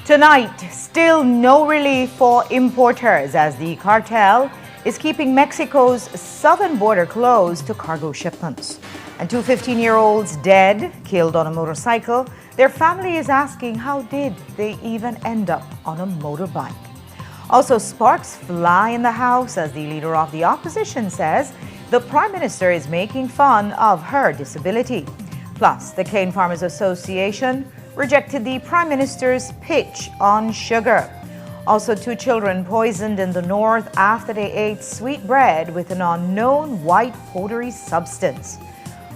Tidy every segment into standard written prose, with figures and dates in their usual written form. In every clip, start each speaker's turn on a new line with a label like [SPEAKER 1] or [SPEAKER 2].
[SPEAKER 1] Tonight, still no relief for importers as the cartel is keeping Mexico's southern border closed to cargo shipments. And two 15-year-olds dead, killed on a motorcycle. Their family is asking how did they even end up on a motorbike. Also, sparks fly in the House as the leader of the opposition says the Prime Minister is making fun of her disability. Plus, the Cane Farmers Association rejected the Prime Minister's pitch on sugar. Also, two children poisoned in the north after they ate sweet bread with an unknown white powdery substance.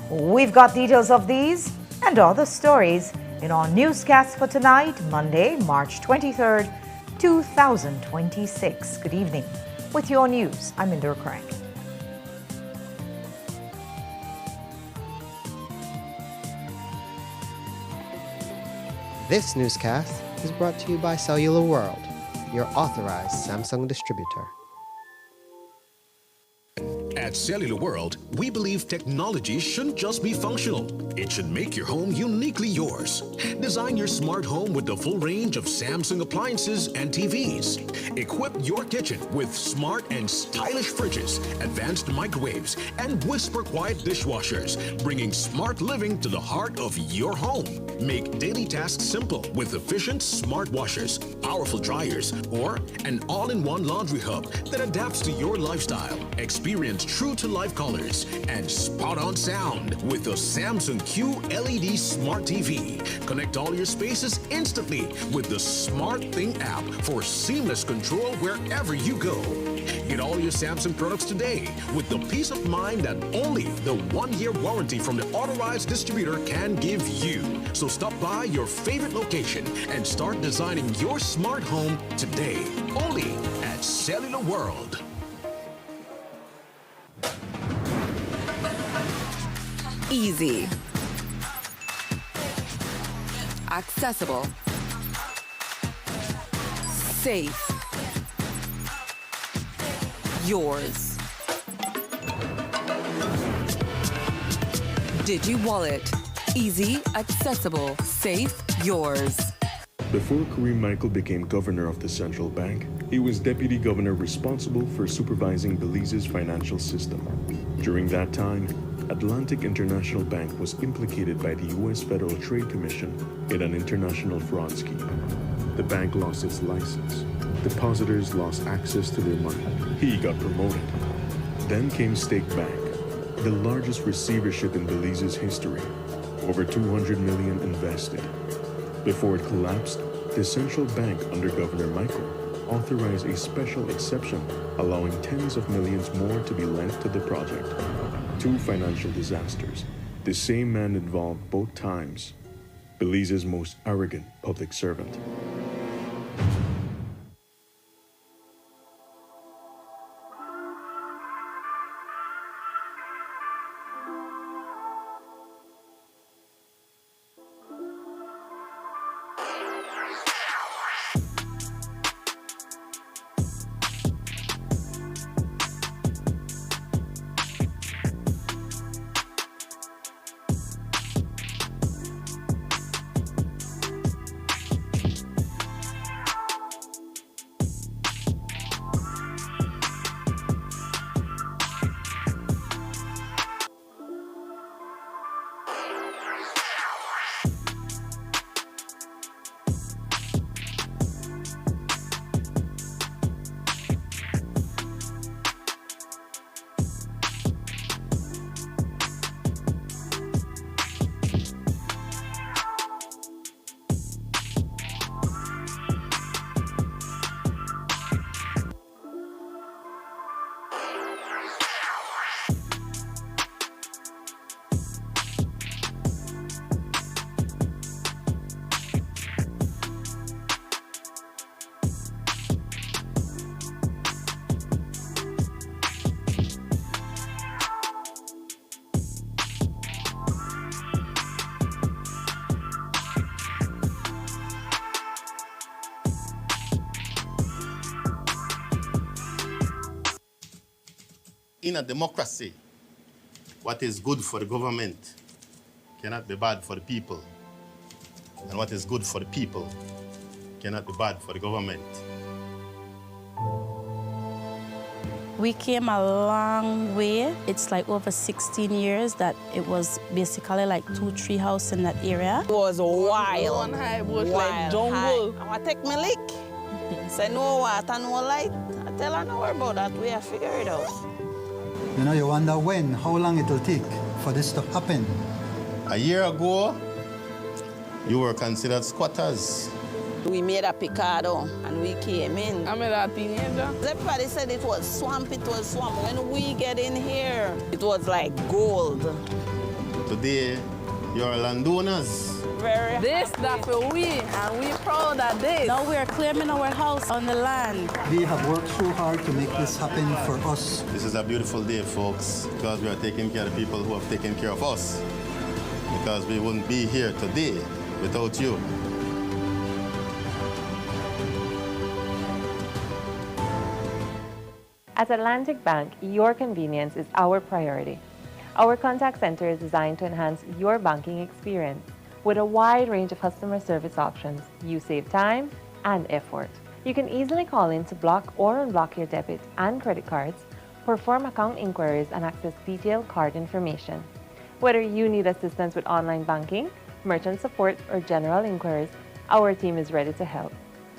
[SPEAKER 1] We've got details of these and other stories in our newscast for tonight, Monday, March 23rd, 2026. Good evening. With your news, I'm Indra Crank.
[SPEAKER 2] This newscast is brought to you by Cellular World, your authorized Samsung distributor.
[SPEAKER 3] At Cellular World, we believe technology shouldn't just be functional. It should make your home uniquely yours. Design your smart home with the full range of Samsung appliances and TVs. Equip your kitchen with smart and stylish fridges, advanced microwaves, and whisper-quiet dishwashers, bringing smart living to the heart of your home. Make daily tasks simple with efficient smart washers, powerful dryers, or an all-in-one laundry hub that adapts to your lifestyle. Experience true-to-life colors and spot-on sound with the Samsung Q LED Smart TV. Connect all your spaces instantly with the Smart Thing app for seamless control wherever you go. Get all your Samsung products today with the peace of mind that only the 1-year warranty from the authorized distributor can give you. So stop by your favorite location and start designing your smart home today. Only at Cellular World.
[SPEAKER 4] Easy. Accessible. Safe. Yours. Digi Wallet. Easy, accessible, safe, yours.
[SPEAKER 5] Before Kareem Michael became governor of the central bank, he was deputy governor responsible for supervising Belize's financial system. During that time, Atlantic International Bank was implicated by the U.S. Federal Trade Commission in an international fraud scheme. The bank lost its license. Depositors lost access to their money. He got promoted. Then came Stake Bank, the largest receivership in Belize's history. Over $200 million invested. Before it collapsed, the central bank under Governor Michael authorized a special exception, allowing tens of millions more to be lent to the project. Two financial disasters, the same man involved both times. Belize's most arrogant public servant.
[SPEAKER 6] In a democracy, what is good for the government cannot be bad for the people. And what is good for the people cannot be bad for the government.
[SPEAKER 7] We came a long way. It's like over 16 years that it was basically like 2-3 houses in that area.
[SPEAKER 8] It was wild.
[SPEAKER 9] One high bush like jungle. I want to take my lick. Say no water, no light. I tell her no worry about that. We have figure it out.
[SPEAKER 10] You know, you wonder how long it will take for this to happen.
[SPEAKER 6] A year ago, you were considered squatters.
[SPEAKER 9] We made a picado and we came in.
[SPEAKER 8] I made a teenager.
[SPEAKER 9] Everybody said it was swamp, it was swamp. When we get in here, it was like gold.
[SPEAKER 6] Today, you're landowners.
[SPEAKER 9] Very
[SPEAKER 8] This
[SPEAKER 9] happy.
[SPEAKER 8] that for we, and we proud of this.
[SPEAKER 7] Now we are claiming our house on the land.
[SPEAKER 10] We have worked so hard to make this happen for us.
[SPEAKER 6] This is a beautiful day, folks, because we are taking care of the people who have taken care of us. Because we wouldn't be here today without you.
[SPEAKER 11] At Atlantic Bank, your convenience is our priority. Our contact center is designed to enhance your banking experience. With a wide range of customer service options, you save time and effort. You can easily call in to block or unblock your debit and credit cards, perform account inquiries, and access detailed card information. Whether you need assistance with online banking, merchant support, or general inquiries, our team is ready to help.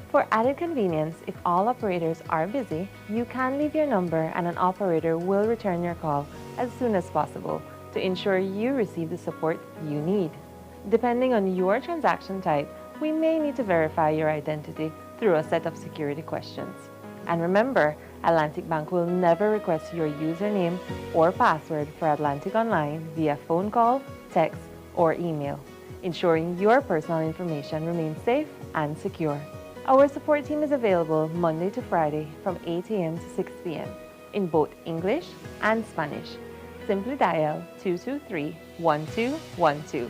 [SPEAKER 11] For added convenience, if all operators are busy, you can leave your number and an operator will return your call as soon as possible to ensure you receive the support you need. Depending on your transaction type, we may need to verify your identity through a set of security questions. And remember, Atlantic Bank will never request your username or password for Atlantic Online via phone call, text, or email, ensuring your personal information remains safe and secure. Our support team is available Monday to Friday from 8 a.m. to 6 p.m. in both English and Spanish. Simply dial 223-1212.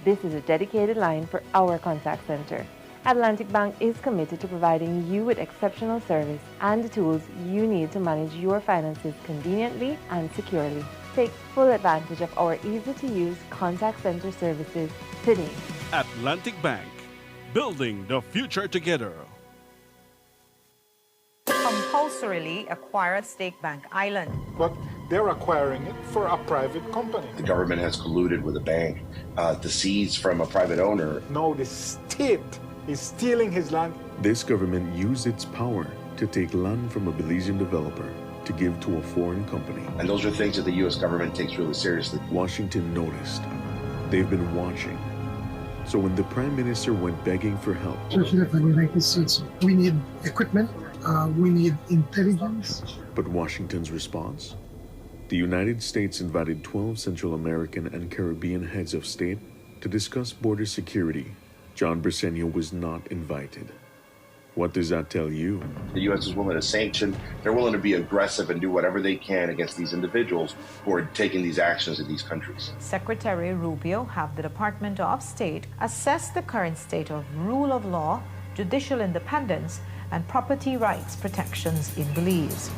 [SPEAKER 11] This is a dedicated line for our contact center. Atlantic Bank is committed to providing you with exceptional service and the tools you need to manage your finances conveniently and securely. Take full advantage of our easy-to-use contact center services today.
[SPEAKER 12] Atlantic Bank, building the future together.
[SPEAKER 1] Compulsorily acquire Stake Bank Island.
[SPEAKER 13] But they're acquiring it for a private company.
[SPEAKER 14] The government has colluded with a bank to seize from a private owner.
[SPEAKER 13] No, the state is stealing his land.
[SPEAKER 5] This government used its power to take land from a Belizean developer to give to a foreign company.
[SPEAKER 14] And those are things that the U.S. government takes really seriously.
[SPEAKER 5] Washington noticed. They've been watching. So when the Prime Minister went begging for help,
[SPEAKER 15] especially for the United States, we need equipment, we need intelligence.
[SPEAKER 5] But Washington's response? The United States invited 12 Central American and Caribbean heads of state to discuss border security. John Briceño was not invited. What does that tell you?
[SPEAKER 14] The U.S. is willing to sanction. They're willing to be aggressive and do whatever they can against these individuals who are taking these actions in these countries.
[SPEAKER 1] Secretary Rubio have the Department of State assess the current state of rule of law, judicial independence, and property rights protections in Belize.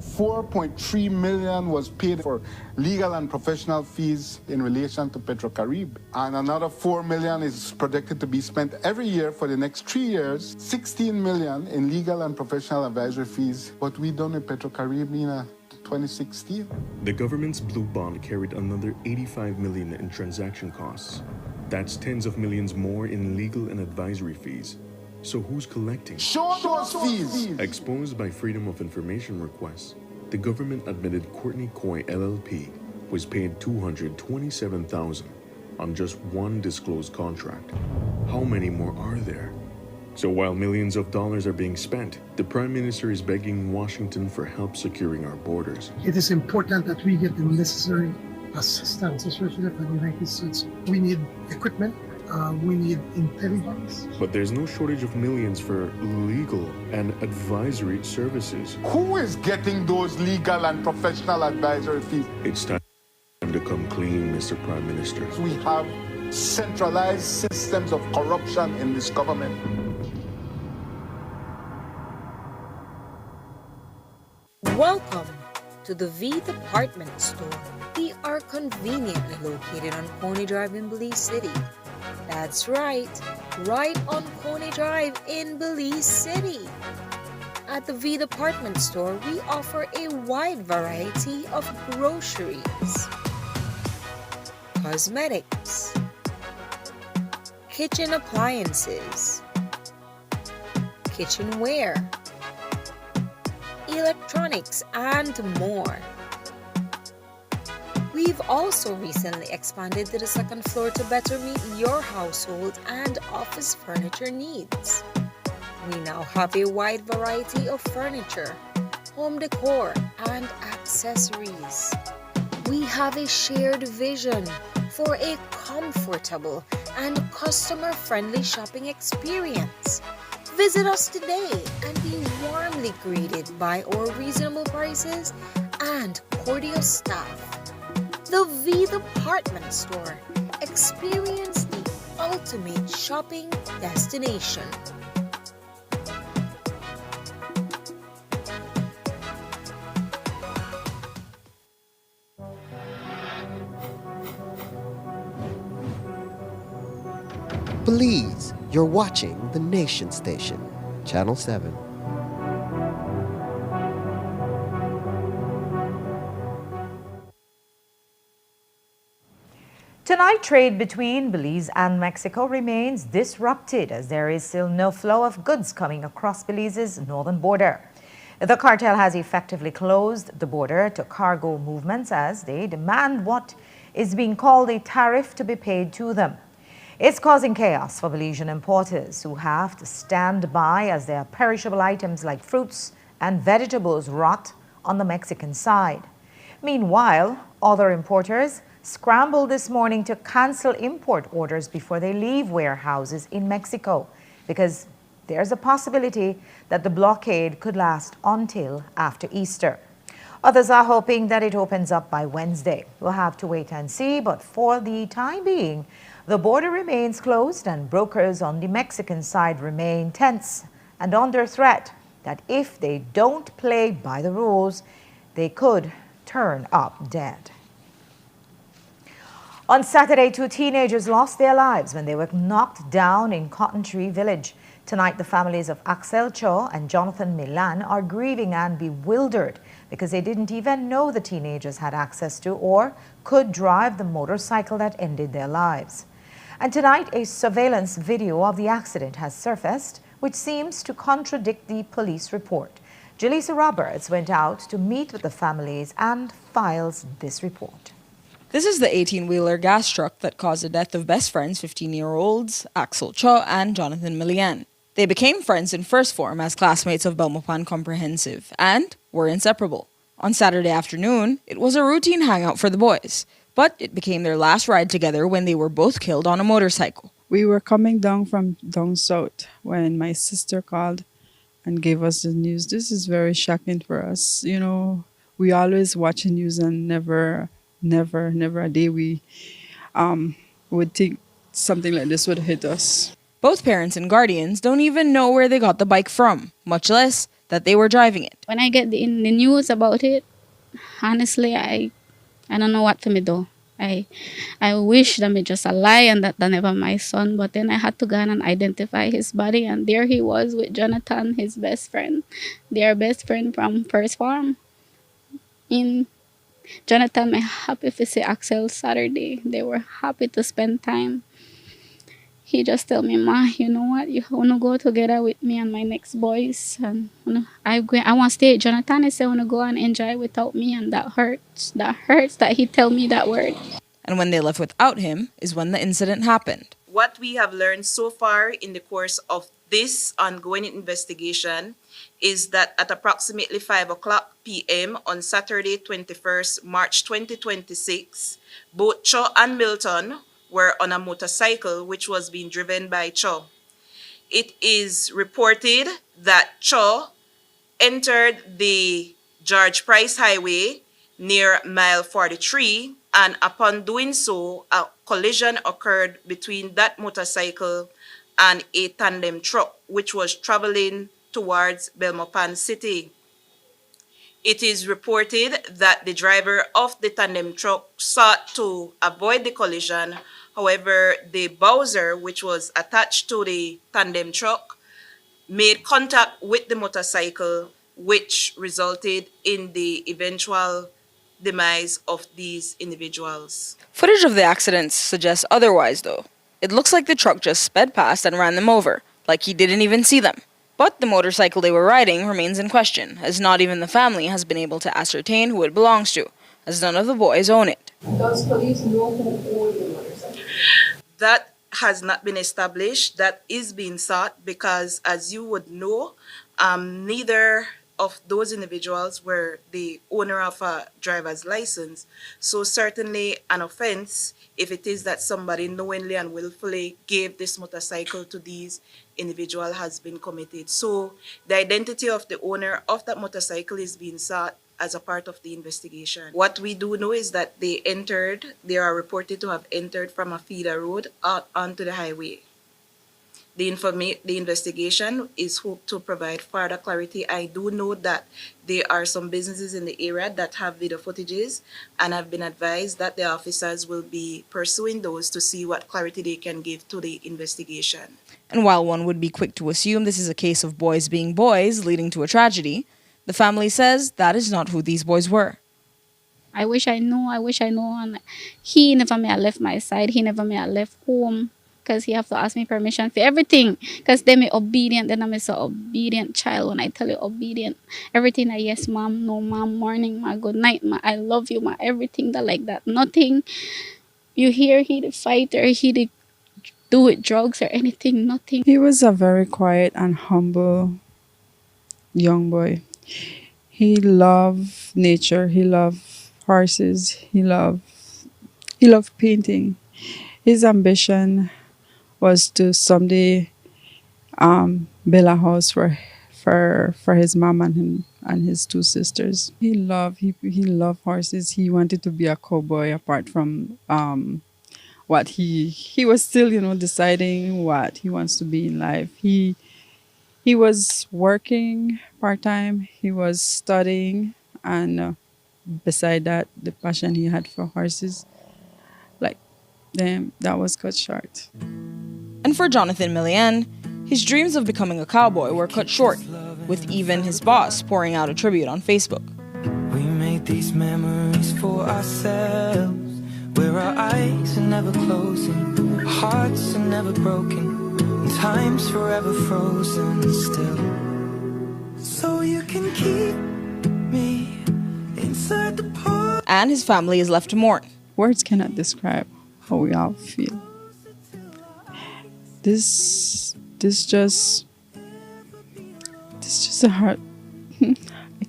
[SPEAKER 13] $4.3 million was paid for legal and professional fees in relation to Petrocarib. And another $4 million is projected to be spent every year for the next 3 years, $16 million in legal and professional advisory fees. What we done with Petrocarib in 2016.
[SPEAKER 5] The government's blue bond carried another $85 million in transaction costs. That's tens of millions more in legal and advisory fees. So who's collecting?
[SPEAKER 13] Show those fees!
[SPEAKER 5] Exposed by Freedom of Information requests, the government admitted Courtney Coy LLP was paid $227,000 on just one disclosed contract. How many more are there? So while millions of dollars are being spent, the Prime Minister is begging Washington for help securing our borders.
[SPEAKER 15] It is important that we get the necessary assistance, especially for the United States. We need equipment. We need intelligence.
[SPEAKER 5] But there's no shortage of millions for legal and advisory services.
[SPEAKER 13] Who is getting those legal and professional advisory fees?
[SPEAKER 5] It's time to come clean, Mr. Prime Minister.
[SPEAKER 13] We have centralized systems of corruption in this government.
[SPEAKER 16] Welcome to the V Department Store. We are conveniently located on Coney Drive in Belize City. That's right on Coney Drive in Belize City. At the V Department Store, we offer a wide variety of groceries, cosmetics, kitchen appliances, kitchenware, electronics, and more. We've also recently expanded to the second floor to better meet your household and office furniture needs. We now have a wide variety of furniture, home decor, and accessories. We have a shared vision for a comfortable and customer-friendly shopping experience. Visit us today and be warmly greeted by our reasonable prices and cordial staff. The V Department Store. Experience the ultimate shopping destination.
[SPEAKER 2] Please, you're watching the Nation Station, Channel 7.
[SPEAKER 1] Tonight, trade between Belize and Mexico remains disrupted as there is still no flow of goods coming across Belize's northern border. The cartel has effectively closed the border to cargo movements as they demand what is being called a tariff to be paid to them. It's causing chaos for Belizean importers who have to stand by as their perishable items like fruits and vegetables rot on the Mexican side. Meanwhile, other importers scrambled this morning to cancel import orders before they leave warehouses in Mexico because there's a possibility that the blockade could last until after Easter. Others are hoping that it opens up by Wednesday. We'll have to wait and see, but for the time being, the border remains closed and brokers on the Mexican side remain tense and under threat that if they don't play by the rules, they could turn up dead. On Saturday, 2 teenagers lost their lives when they were knocked down in Cotton Tree Village. Tonight, the families of Axel Cho and Jonathan Milan are grieving and bewildered because they didn't even know the teenagers had access to or could drive the motorcycle that ended their lives. And tonight, a surveillance video of the accident has surfaced, which seems to contradict the police report. Jaleesa Roberts went out to meet with the families and files this report.
[SPEAKER 17] This is the 18-wheeler gas truck that caused the death of best friends 15-year-olds Axel Cho and Jonathan Milian. They became friends in first form as classmates of Belmopan Comprehensive and were inseparable. On Saturday afternoon, it was a routine hangout for the boys, but it became their last ride together when they were both killed on a motorcycle.
[SPEAKER 18] We were coming down from down south when my sister called and gave us the news. This is very shocking for us. You know, we always watch the news and never a day we would think something like this would hit us.
[SPEAKER 17] Both parents and guardians don't even know where they got the bike from, much less that they were driving it.
[SPEAKER 19] When I get the news about it, honestly, I don't know what to do. I wish that me just a lie and that never my son, but then I had to go and identify his body, and there he was with Jonathan, his best friend. Their best friend from first farm. In Jonathan, I'm happy to see Axel Saturday. They were happy to spend time. He just tell me, Ma, you know what? You want to go together with me and my next boys. And I want to stay. Jonathan is want to go and enjoy without me, and that hurts. That hurts that he tell me that word.
[SPEAKER 17] And when they left without him is when the incident happened.
[SPEAKER 20] What we have learned so far in the course of this ongoing investigation is that at approximately 5 o'clock p.m. on Saturday, 21st March 2026, both Cho and Milton were on a motorcycle which was being driven by Cho. It is reported that Cho entered the George Price Highway near mile 43, and upon doing so, a collision occurred between that motorcycle and a tandem truck which was traveling towards Belmopan City. It is reported that the driver of the tandem truck sought to avoid the collision. However, the Bowser, which was attached to the tandem truck, made contact with the motorcycle, which resulted in the eventual demise of these individuals.
[SPEAKER 17] Footage of the accidents suggests otherwise, though. It looks like the truck just sped past and ran them over, like he didn't even see them. But the motorcycle they were riding remains in question, as not even the family has been able to ascertain who it belongs to, as none of the boys own it.
[SPEAKER 8] Does police know who owned the motorcycle?
[SPEAKER 20] That has not been established. That is being sought because, as you would know, neither of those individuals were the owner of a driver's license. So certainly an offense, if it is that somebody knowingly and willfully gave this motorcycle to these individuals, has been committed. So the identity of the owner of that motorcycle is being sought as a part of the investigation. What we do know is that they are reported to have entered from a feeder road out onto the highway. The investigation is hoped to provide further clarity. I do know that there are some businesses in the area that have video footages and have been advised that the officers will be pursuing those to see what clarity they can give to the investigation.
[SPEAKER 17] And while one would be quick to assume this is a case of boys being boys leading to a tragedy, the family says that is not who these boys were.
[SPEAKER 19] I wish I know. And he never may have left my side. He never may have left home. Because he have to ask me permission for everything. Because they me obedient. Then I'm so obedient child. When I tell you obedient, everything I yes mom, no mom, morning, ma, good night, ma, I love you, ma, everything that like that. Nothing you hear he the fighter, he the do with drugs or anything, nothing.
[SPEAKER 18] He was a very quiet and humble young boy. He loved nature, he loved horses, he loved painting. His ambition was to someday build a house for his mom and his two sisters. He loved horses. He wanted to be a cowboy. Apart from what he was still deciding what he wants to be in life. He was working part-time. He was studying, and beside that, the passion he had for horses, that was cut short.
[SPEAKER 17] And for Jonathan Millian, his dreams of becoming a cowboy were cut short, with even his boss pouring out a tribute on Facebook.
[SPEAKER 21] We made these memories for ourselves, where our eyes are never closing, hearts are never broken, and time's forever frozen still. So you can keep me inside the port.
[SPEAKER 17] And his family is left to mourn.
[SPEAKER 18] Words cannot describe how we all feel. This just a heart. I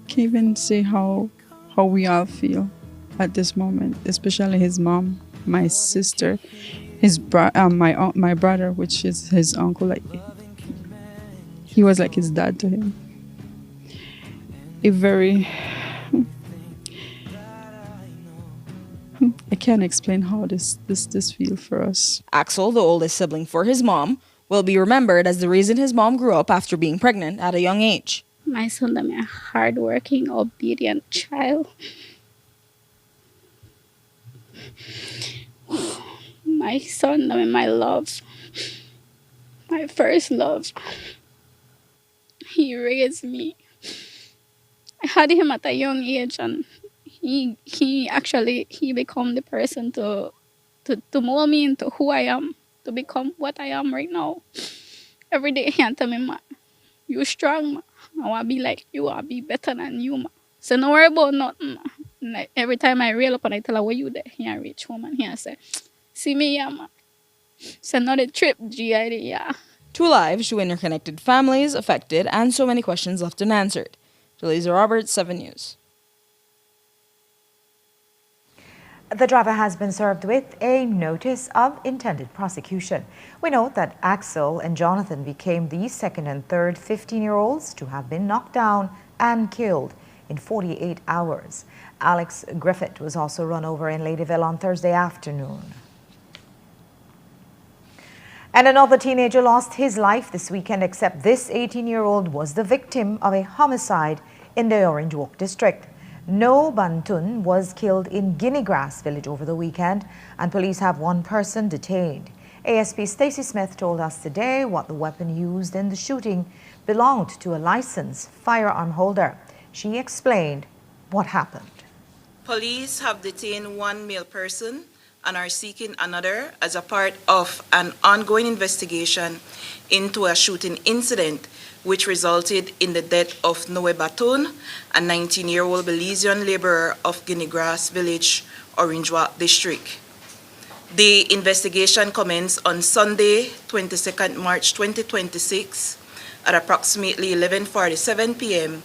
[SPEAKER 18] can't even say how we all feel at this moment, especially his mom, my sister, my brother, which is his uncle. Like, he was like his dad to him. I can't explain how this feels for us.
[SPEAKER 17] Axel, the oldest sibling for his mom, will be remembered as the reason his mom grew up after being pregnant at a young age.
[SPEAKER 19] My son, I'm a hardworking, obedient child. My son, I'm my love. My first love. He raised me. I had him at a young age, and he become the person to mold me into who I am, to become what I am right now. Every day he tell me, ma, you strong, ma. I want to be like you, I want to be better than you, ma. So don't worry about nothing, ma. Like, every time I reel up and I tell her, where you there? He reach home and he say, see me, yeah, ma. It's another trip, G.I.D., yeah.
[SPEAKER 17] 2 lives, 2 interconnected families affected, and so many questions left unanswered. Delisa Roberts, 7 News.
[SPEAKER 1] The driver has been served with a notice of intended prosecution. We note that Axel and Jonathan became the second and third 15-year-olds to have been knocked down and killed in 48 hours. Alex Griffith was also run over in Ladyville on Thursday afternoon. And another teenager lost his life this weekend, except this 18-year-old was the victim of a homicide in the Orange Walk district. No Panton was killed in Guinea Grass village over the weekend, and police have one person detained. ASP Stacey Smith told us today what the weapon used in the shooting belonged to a licensed firearm holder. She explained what happened.
[SPEAKER 20] Police have detained one male person and are seeking another as a part of an ongoing investigation into a shooting incident which resulted in the death of Noe Panton, a 19-year-old Belizean laborer of Guinea Grass Village, Orange Walk District. The investigation commenced on Sunday, 22nd March 2026 at approximately 11:47 p.m.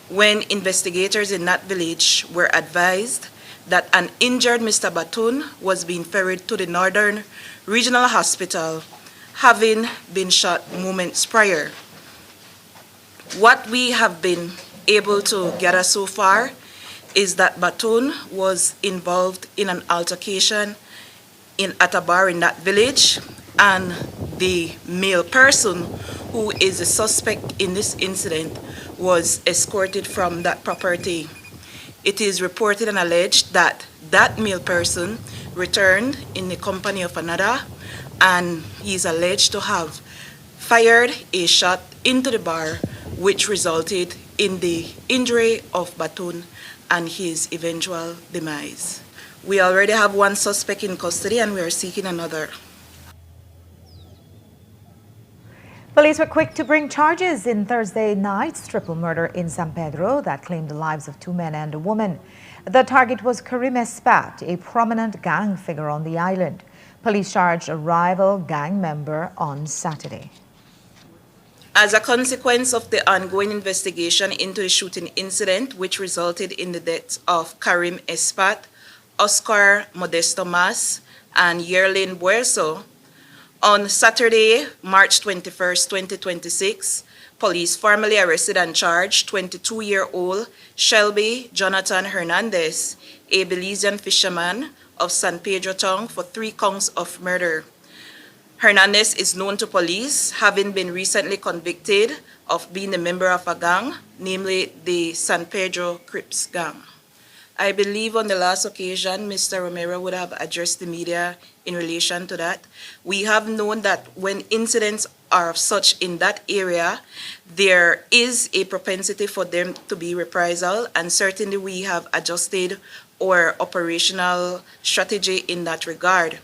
[SPEAKER 20] when investigators in that village were advised that an injured Mr. Panton was being ferried to the Northern Regional Hospital, having been shot moments prior. What we have been able to gather so far is that Panton was involved in an altercation at a bar in that village, and the male person who is the suspect in this incident was escorted from that property. It is reported and alleged that that male person returned in the company of another, and he is alleged to have fired a shot into the bar, which resulted in the injury of Panton and his eventual demise. We already have one suspect in custody and we are seeking another.
[SPEAKER 1] Police were quick to bring charges in Thursday night's triple murder in San Pedro that claimed the lives of 2 men and a woman. The target was Karim Espat, a prominent gang figure on the island. Police charged a rival gang member on Saturday.
[SPEAKER 20] As a consequence of the ongoing investigation into the shooting incident, which resulted in the deaths of Karim Espat, Oscar Modesto Mas, and Yerlin Buerso, on Saturday, March 21st, 2026, police formally arrested and charged 22-year-old Shelby Jonathan Hernandez, a Belizean fisherman of San Pedro Town, for 3 counts of murder. Hernandez is known to police, having been recently convicted of being a member of a gang, namely the San Pedro Crips gang. I believe on the last occasion, Mr. Romero would have addressed the media in relation to that. We have known that when incidents are of such in that area, there is a propensity for them to be reprisal, and certainly we have adjusted our operational strategy in that regard.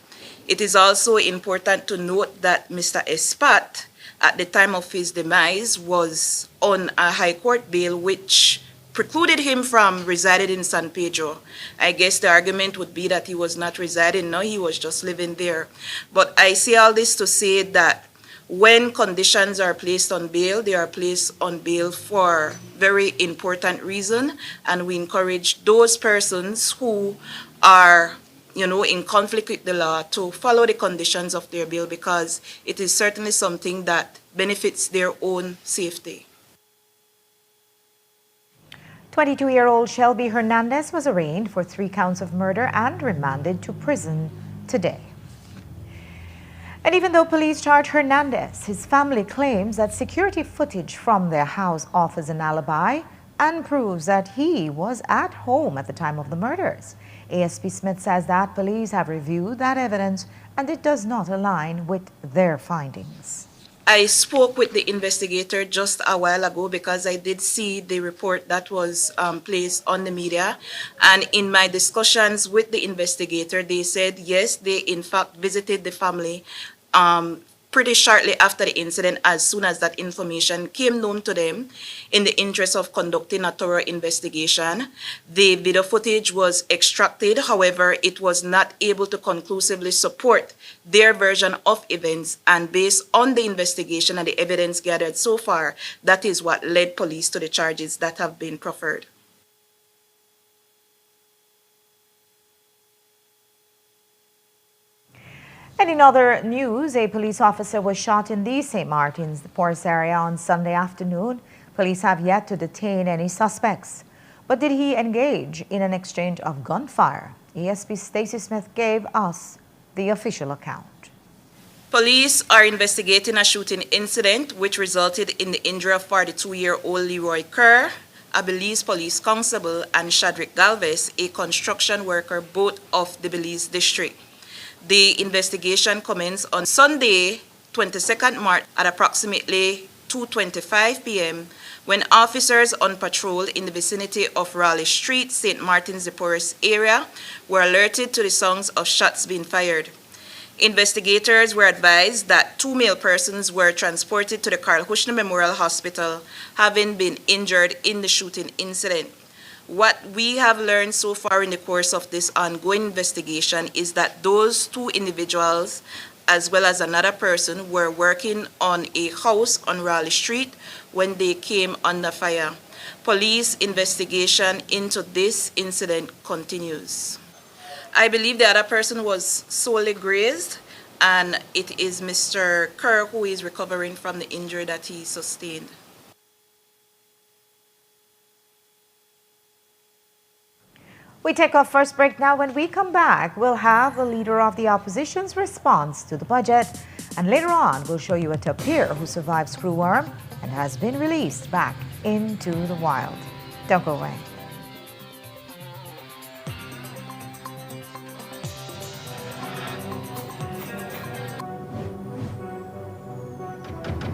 [SPEAKER 20] It is also important to note that Mr. Espat, at the time of his demise, was on a high court bail which precluded him from residing in San Pedro. I guess the argument would be that he was not residing, no, he was just living there. But I say all this to say that when conditions are placed on bail, they are placed on bail for very important reason, and we encourage those persons who are in conflict with the law to follow the conditions of their bail, because it is certainly something that benefits their own safety.
[SPEAKER 1] 22-year-old Shelby Hernandez was arraigned for 3 counts of murder and remanded to prison today. And even though police charge Hernandez, his family claims that security footage from their house offers an alibi and proves that he was at home at the time of the murders. ASP Smith says that police have reviewed that evidence and it does not align with their findings.
[SPEAKER 20] I spoke with the investigator just a while ago because I did see the report that was placed on the media. And in my discussions with the investigator, they said, yes, they in fact visited the family pretty shortly after the incident, as soon as that information came known to them, in the interest of conducting a thorough investigation. The video footage was extracted, however, it was not able to conclusively support their version of events, and based on the investigation and the evidence gathered so far, that is what led police to the charges that have been proffered.
[SPEAKER 1] And in other news, a police officer was shot in the St. Martin's, the Ports area on Sunday afternoon. Police have yet to detain any suspects. But did he engage in an exchange of gunfire? ASP Stacey Smith gave us the official account.
[SPEAKER 20] Police are investigating a shooting incident which resulted in the injury of 42-year-old Leroy Kerr a Belize police constable, and Shadrick Galvez, a construction worker, both of the Belize district. The investigation commenced on Sunday, 22nd March at approximately 2:25 p.m. when officers on patrol in the vicinity of Raleigh Street, St. Martin's de Porres area were alerted to the sounds of shots being fired. Investigators were advised that 2 male persons were transported to the Carl Hushner Memorial Hospital, having been injured in the shooting incident. What we have learned so far in the course of this ongoing investigation is that those 2 individuals, as well as another person, were working on a house on Raleigh Street when they came under fire. Police investigation into this incident continues. I believe the other person was solely grazed, and it is Mr. Kerr who is recovering from the injury that he sustained.
[SPEAKER 1] We take our first break now. When we come back, we'll have the leader of the opposition's response to the budget. And later on, we'll show you a tapir who survived screwworm and has been released back into the wild. Don't go away.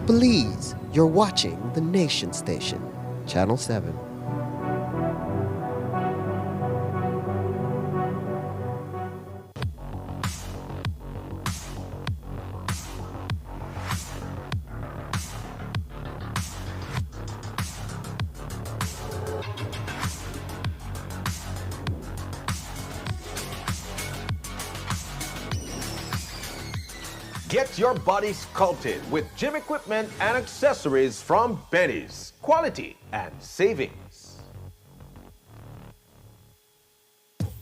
[SPEAKER 2] Belize, you're watching the Nation Station, Channel 7.
[SPEAKER 3] Get your body sculpted with gym equipment and accessories from Benny's. Quality and savings.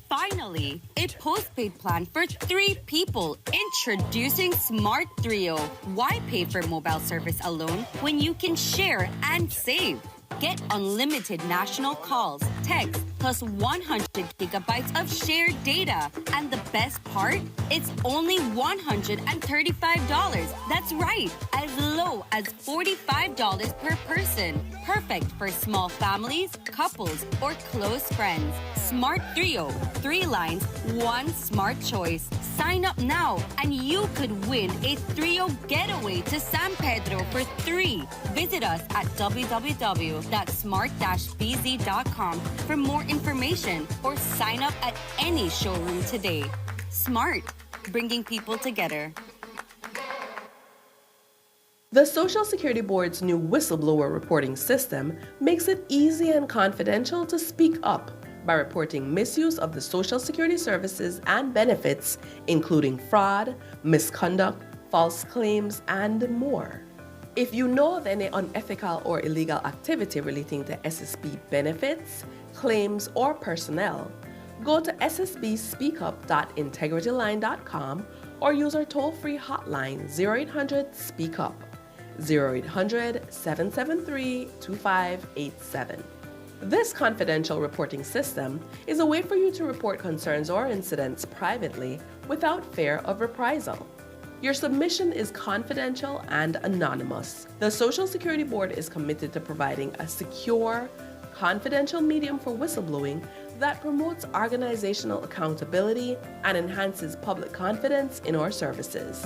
[SPEAKER 22] Finally, a postpaid plan for 3 people. Introducing Smart Trio. Why pay for mobile service alone when you can share and save? Get unlimited national calls, texts, plus 100 gigabytes of shared data. And the best part? It's only $135. That's right, as low as $45 per person. Perfect for small families, couples, or close friends. Smart Trio, 3 lines, 1 smart choice. Sign up now and you could win a Trio getaway to San Pedro for 3. Visit us at www.smart-bz.com for more information or sign up at any showroom today. Smart, bringing people together.
[SPEAKER 23] The Social Security Board's new whistleblower reporting system makes it easy and confidential to speak up by reporting misuse of the Social Security services and benefits, including fraud, misconduct, false claims, and more. If you know of any unethical or illegal activity relating to SSB benefits, claims, or personnel, go to ssbspeakup.integrityline.com or use our toll-free hotline 0800-SPEAK-UP, 0800-773-2587. This confidential reporting system is a way for you to report concerns or incidents privately without fear of reprisal. Your submission is confidential and anonymous. The Social Security Board is committed to providing a secure, confidential medium for whistleblowing that promotes organizational accountability and enhances public confidence in our services.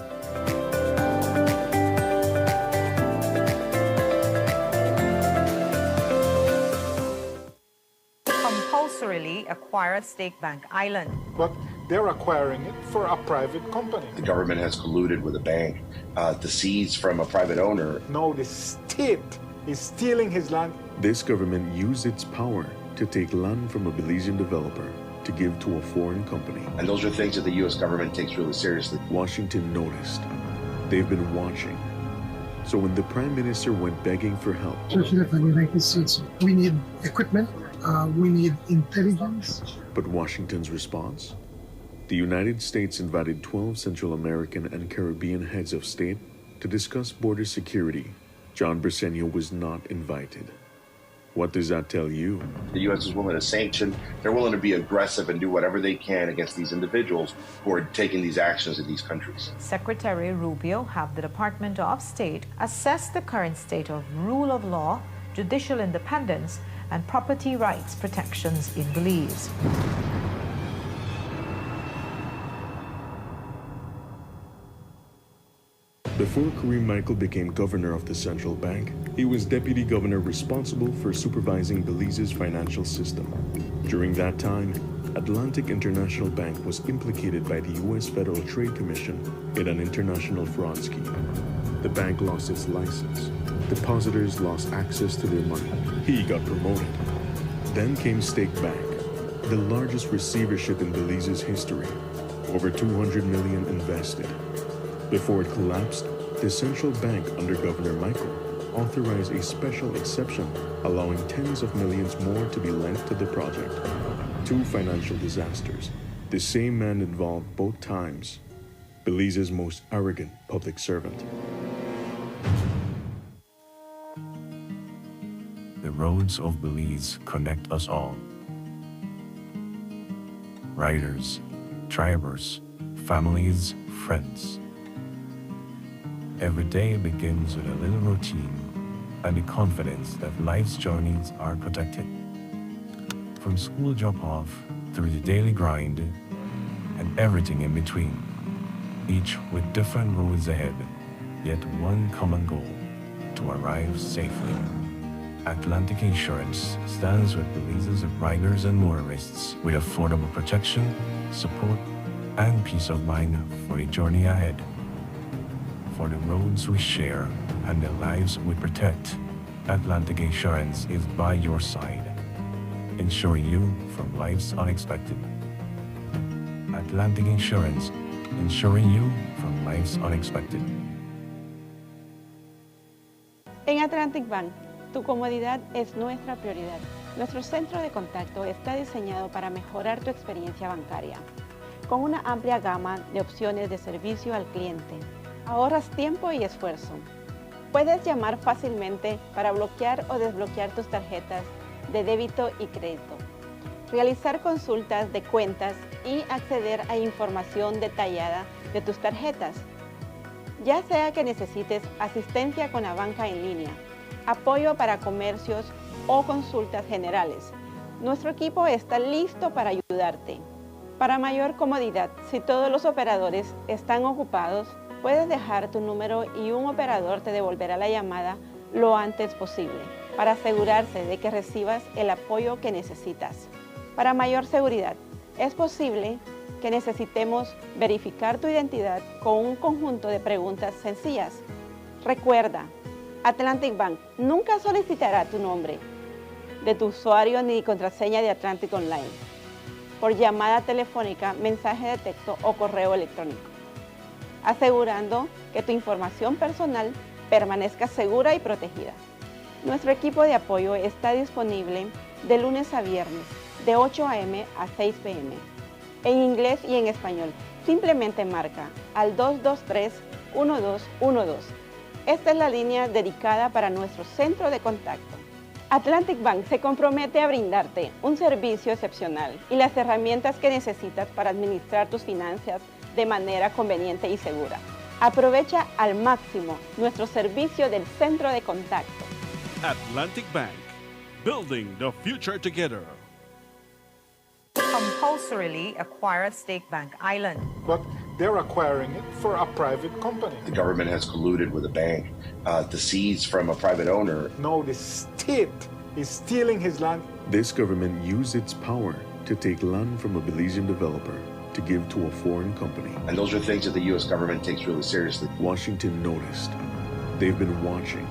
[SPEAKER 1] Compulsorily acquire Stake Bank Island.
[SPEAKER 13] But they're acquiring it for a private company.
[SPEAKER 14] The government has colluded with a bank to seize from a private owner.
[SPEAKER 13] No, the state is stealing his land.
[SPEAKER 5] This government used its power to take land from a Belizean developer to give to a foreign company.
[SPEAKER 14] And those are things that the U.S. government takes really seriously.
[SPEAKER 5] Washington noticed. They've been watching. So when the Prime Minister went begging for help,
[SPEAKER 15] Especially for the United States, we need equipment, we need intelligence.
[SPEAKER 5] But Washington's response? The United States invited 12 Central American and Caribbean heads of state to discuss border security. John Briceño was not invited. What does that tell you?
[SPEAKER 14] The U.S. is willing to sanction. They're willing to be aggressive and do whatever they can against these individuals who are taking these actions in these countries.
[SPEAKER 1] Secretary Rubio have the Department of State assess the current state of rule of law, judicial independence, and property rights protections in Belize.
[SPEAKER 5] Before Kareem Michael became governor of the central bank, he was deputy governor responsible for supervising Belize's financial system. During that time, Atlantic International Bank was implicated by the U.S. Federal Trade Commission in an international fraud scheme. The bank lost its license. Depositors lost access to their money. He got promoted. Then came Stake Bank, the largest receivership in Belize's history. Over $200 million invested. Before it collapsed, the central bank under Governor Michael authorized a special exception, allowing tens of millions more to be lent to the project. Two financial disasters. The same man involved both times. Belize's most arrogant public servant.
[SPEAKER 4] The roads of Belize connect us all. Riders, drivers, families, friends. Every day begins with a little routine and the confidence that life's journeys are protected. From school drop-off through the daily grind and everything in between, each with different roads ahead, yet one common goal: to arrive safely. Atlantic Insurance stands with Belize's riders and motorists with affordable protection, support, and peace of mind for the journey ahead. For the roads we share and the lives we protect, Atlantic Insurance is by your side, insuring you from life's unexpected. Atlantic Insurance, insuring you from life's unexpected.
[SPEAKER 7] En Atlantic Bank, tu comodidad es nuestra prioridad. Nuestro centro de contacto está diseñado para mejorar tu experiencia bancaria, con una amplia gama de opciones de servicio al cliente. Ahorras tiempo y esfuerzo. Puedes llamar fácilmente para bloquear o desbloquear tus tarjetas de débito y crédito, realizar consultas de cuentas y acceder a información detallada de tus tarjetas. Ya sea que necesites asistencia con la banca en línea, apoyo para comercios o consultas generales, nuestro equipo está listo para ayudarte. Para mayor comodidad, si todos los operadores están ocupados, puedes dejar tu número y un operador te devolverá la llamada lo antes posible para asegurarse de que recibas el apoyo que necesitas. Para mayor seguridad, es posible que necesitemos verificar tu identidad con un conjunto de preguntas sencillas. Recuerda, Atlantic Bank nunca solicitará tu nombre de tu usuario ni contraseña de Atlantic Online por llamada telefónica, mensaje de texto o correo electrónico, asegurando que tu información personal permanezca segura y protegida. Nuestro equipo de apoyo está disponible de lunes a viernes, de 8 a.m. a 6 p.m., en inglés y en español. Simplemente marca al 223-1212. Esta es la línea dedicada para nuestro centro de contacto. Atlantic Bank se compromete a brindarte un servicio excepcional y las herramientas que necesitas para administrar tus finanzas de manera conveniente y segura. Aprovecha al máximo nuestro servicio del centro de contacto.
[SPEAKER 12] Atlantic Bank, building the future together.
[SPEAKER 1] Compulsorily acquire Stake Bank Island.
[SPEAKER 13] But they're acquiring it for a private company.
[SPEAKER 14] The government has colluded with a bank to seize from a private owner.
[SPEAKER 13] No, the state is stealing his land.
[SPEAKER 5] This government used its power to take land from a Belizean developer to give to a foreign company.
[SPEAKER 14] And those are things that the U.S. government takes really seriously.
[SPEAKER 5] Washington noticed. They've been watching.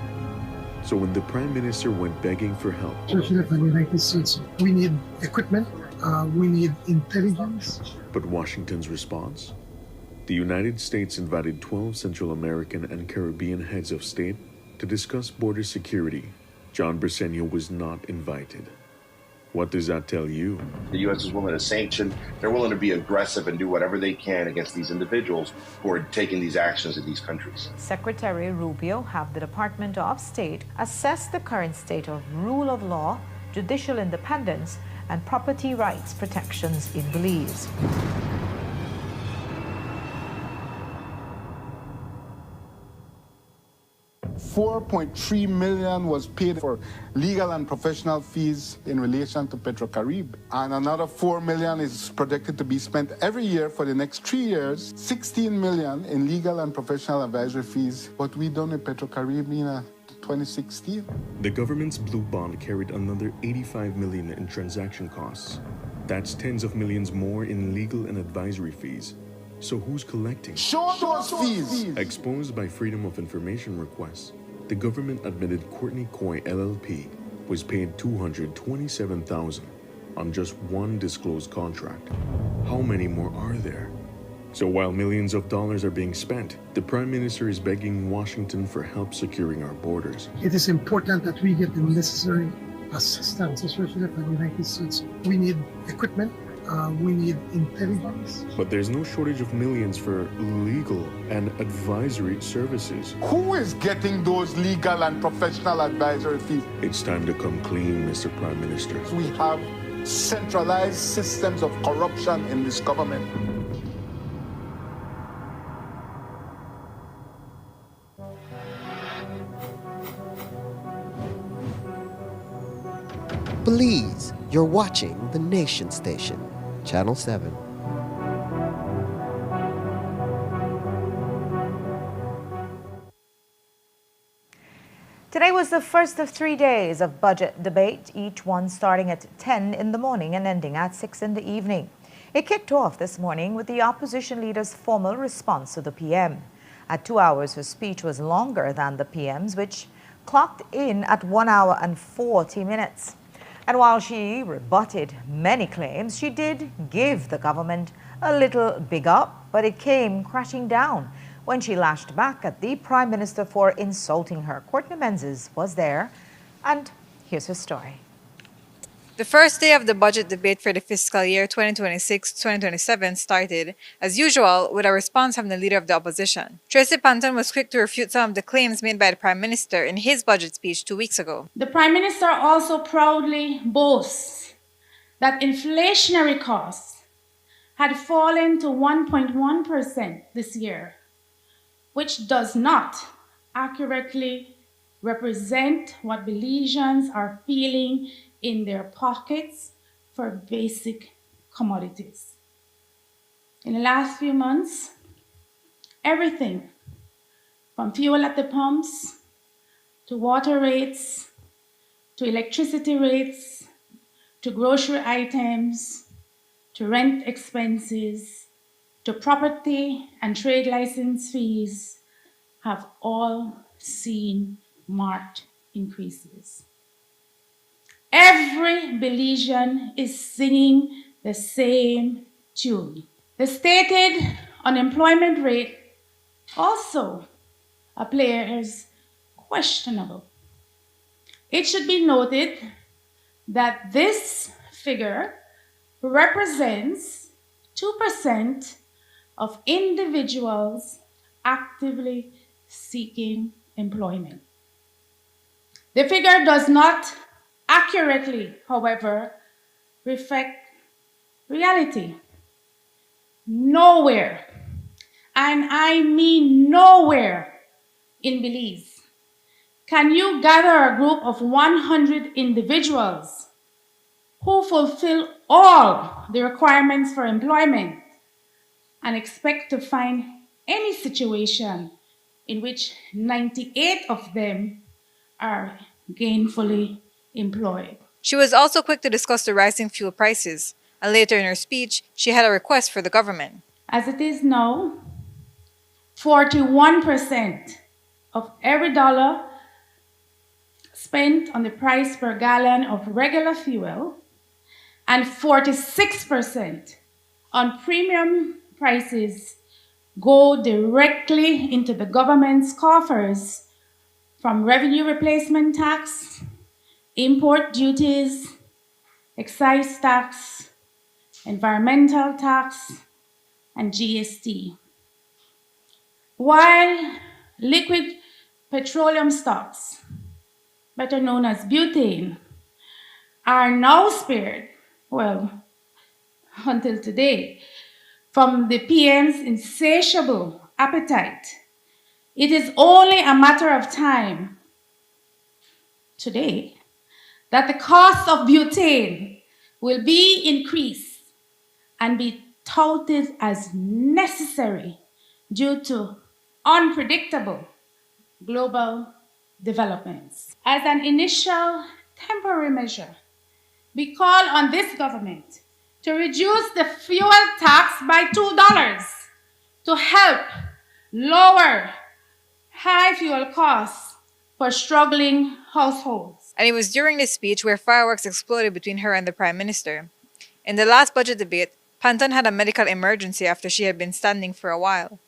[SPEAKER 5] So when the Prime Minister went begging for help,
[SPEAKER 15] Especially for the United States, we need equipment, we need intelligence.
[SPEAKER 5] But Washington's response? The United States invited 12 Central American and Caribbean heads of state to discuss border security. John Briceño was not invited. What does that tell you?
[SPEAKER 14] The U.S. is willing to sanction. They're willing to be aggressive and do whatever they can against these individuals who are taking these actions in these countries.
[SPEAKER 1] Secretary Rubio have the Department of State assess the current state of rule of law, judicial independence, and property rights protections in Belize.
[SPEAKER 13] 4.3 million was paid for legal and professional fees in relation to Petrocaribe. And another 4 million is projected to be spent every year for the next 3 years. 16 million in legal and professional advisory fees. What we done with Petrocaribe in 2016.
[SPEAKER 5] The government's blue bond carried another 85 million in transaction costs. That's tens of millions more in legal and advisory fees. So who's collecting?
[SPEAKER 13] Show those fees!
[SPEAKER 5] Exposed by Freedom of Information requests, the government admitted Courtney Coy LLP was paid $227,000 on just one disclosed contract. How many more are there? So while millions of dollars are being spent, the Prime Minister is begging Washington for help securing our borders.
[SPEAKER 15] It is important that we get the necessary assistance, especially from the United States. We need equipment. We need intelligence.
[SPEAKER 5] But there's no shortage of millions for legal and advisory services.
[SPEAKER 13] Who is getting those legal and professional advisory fees?
[SPEAKER 5] It's time to come clean, Mr. Prime Minister.
[SPEAKER 13] We have centralized systems of corruption in this government.
[SPEAKER 2] Please, you're watching the Nation Station, Channel 7.
[SPEAKER 1] Today was the first of 3 days of budget debate, each one starting at 10 in the morning and ending at 6 in the evening. It kicked off this morning with the opposition leader's formal response to the PM. At 2 hours, her speech was longer than the PM's, which clocked in at 1 hour and 40 minutes. And while she rebutted many claims, she did give the government a little big up, but it came crashing down when she lashed back at the Prime Minister for insulting her. Courtney Menzies was there, and here's her story.
[SPEAKER 6] The first day of the budget debate for the fiscal year 2026-2027 started, as usual, with a response from the Leader of the Opposition. Tracy Panton was quick to refute some of the claims made by the Prime Minister in his budget speech 2 weeks ago.
[SPEAKER 9] The Prime Minister also proudly boasts that inflationary costs had fallen to 1.1% this year, which does not accurately represent what Belizeans are feeling in their pockets for basic commodities. In the last few months, everything from fuel at the pumps, to water rates, to electricity rates, to grocery items, to rent expenses, to property and trade license fees have all seen marked increases. Every Belizean is singing the same tune. The stated unemployment rate also appears questionable. It should be noted that this figure represents 2% of individuals actively seeking employment. The figure does not accurately, however, reflect reality. Nowhere, and I mean nowhere, in Belize can you gather a group of 100 individuals who fulfill all the requirements for employment and expect to find any situation in which 98 of them are gainfully employed.
[SPEAKER 6] She was also quick to discuss the rising fuel prices, and later in her speech, she had a request for the government.
[SPEAKER 9] As it is now, 41% of every dollar spent on the price per gallon of regular fuel and 46% on premium prices go directly into the government's coffers from revenue replacement tax, import duties, excise tax, environmental tax, and GST. While liquid petroleum stocks, better known as butane, are now spared, well, until today, from the PM's insatiable appetite, It is only a matter of time today that the cost of butane will be increased and be touted as necessary due to unpredictable global developments. As an initial temporary measure, we call on this government to reduce the fuel tax by $2 to help lower high fuel costs for struggling households.
[SPEAKER 6] And it was during this speech where fireworks exploded between her and the Prime Minister. In the last budget debate, Panton had a medical emergency after she had been standing for a while.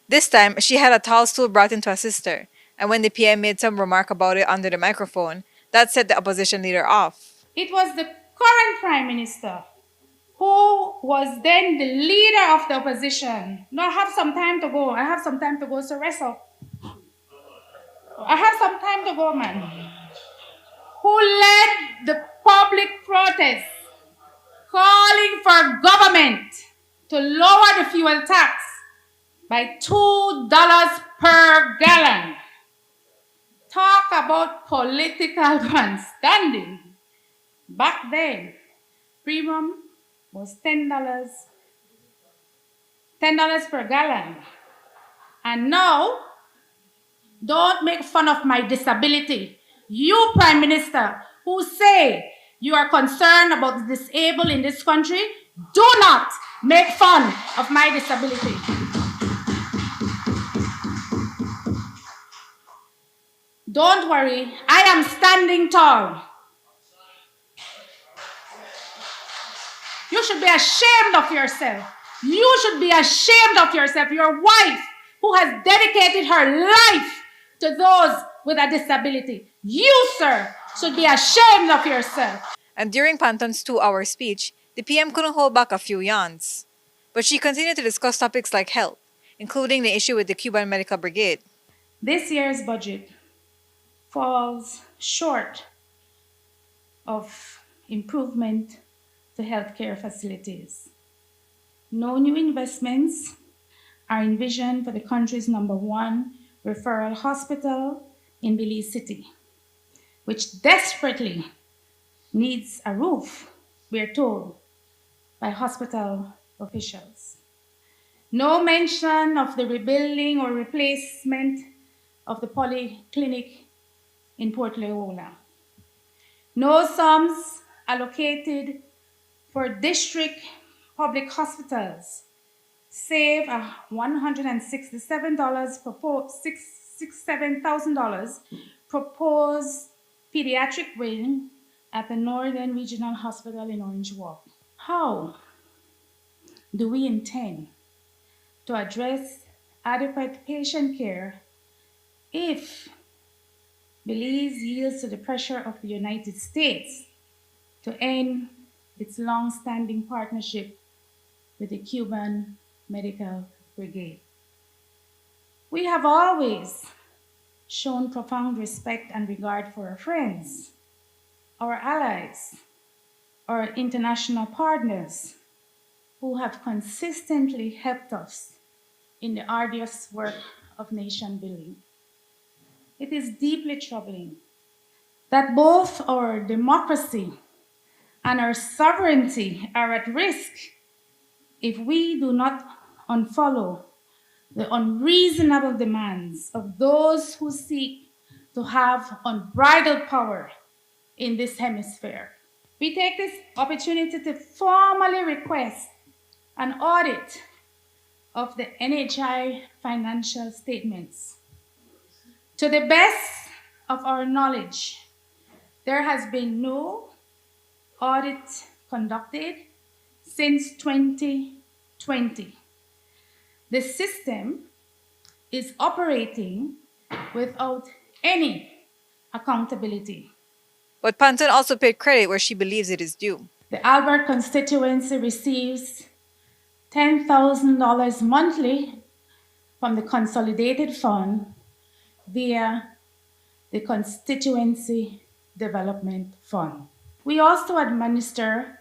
[SPEAKER 6] This time, she had a tall stool brought in to assist her, and when the PM made some remark about it under the microphone, that set the opposition leader off.
[SPEAKER 9] It was the current Prime Minister who was then the leader of the opposition. No, I have some time to go, so rest up. I have some time to go, man. Who led the public protest calling for government to lower the fuel tax by $2 per gallon. Talk about political grandstanding. Back then, premium was $10 per gallon. And now, don't make fun of my disability. You, Prime Minister, who say you are concerned about the disabled in this country, do not make fun of my disability. Don't worry, I am standing tall. You should be ashamed of yourself. You should be ashamed of yourself. Your wife, who has dedicated her life to those with a disability. You, sir, should be ashamed of yourself.
[SPEAKER 6] And during Panton's 2-hour speech, the PM couldn't hold back a few yawns. But she continued to discuss topics like health, including the issue with the Cuban Medical Brigade.
[SPEAKER 9] This year's budget falls short of improvement to healthcare facilities. No new investments are envisioned for the country's #1 referral hospital in Belize City, which desperately needs a roof, we're told by hospital officials. No mention of the rebuilding or replacement of the polyclinic in Port Leola. No sums allocated for district public hospitals, save $167,000 proposed pediatric wing at the Northern Regional Hospital in Orange Walk. How do we intend to address adequate patient care if Belize yields to the pressure of the United States to end its long-standing partnership with the Cuban Medical Brigade? We have always shown profound respect and regard for our friends, our allies, our international partners who have consistently helped us in the arduous work of nation building. It is deeply troubling that both our democracy and our sovereignty are at risk if we do not unfollow the unreasonable demands of those who seek to have unbridled power in this hemisphere. We take this opportunity to formally request an audit of the NHI financial statements. To the best of our knowledge, there has been no audit conducted since 2020. The system is operating without any accountability.
[SPEAKER 6] But Panton also paid credit where she believes it is due.
[SPEAKER 9] The Albert constituency receives $10,000 monthly from the Consolidated Fund via the Constituency Development Fund. We also administer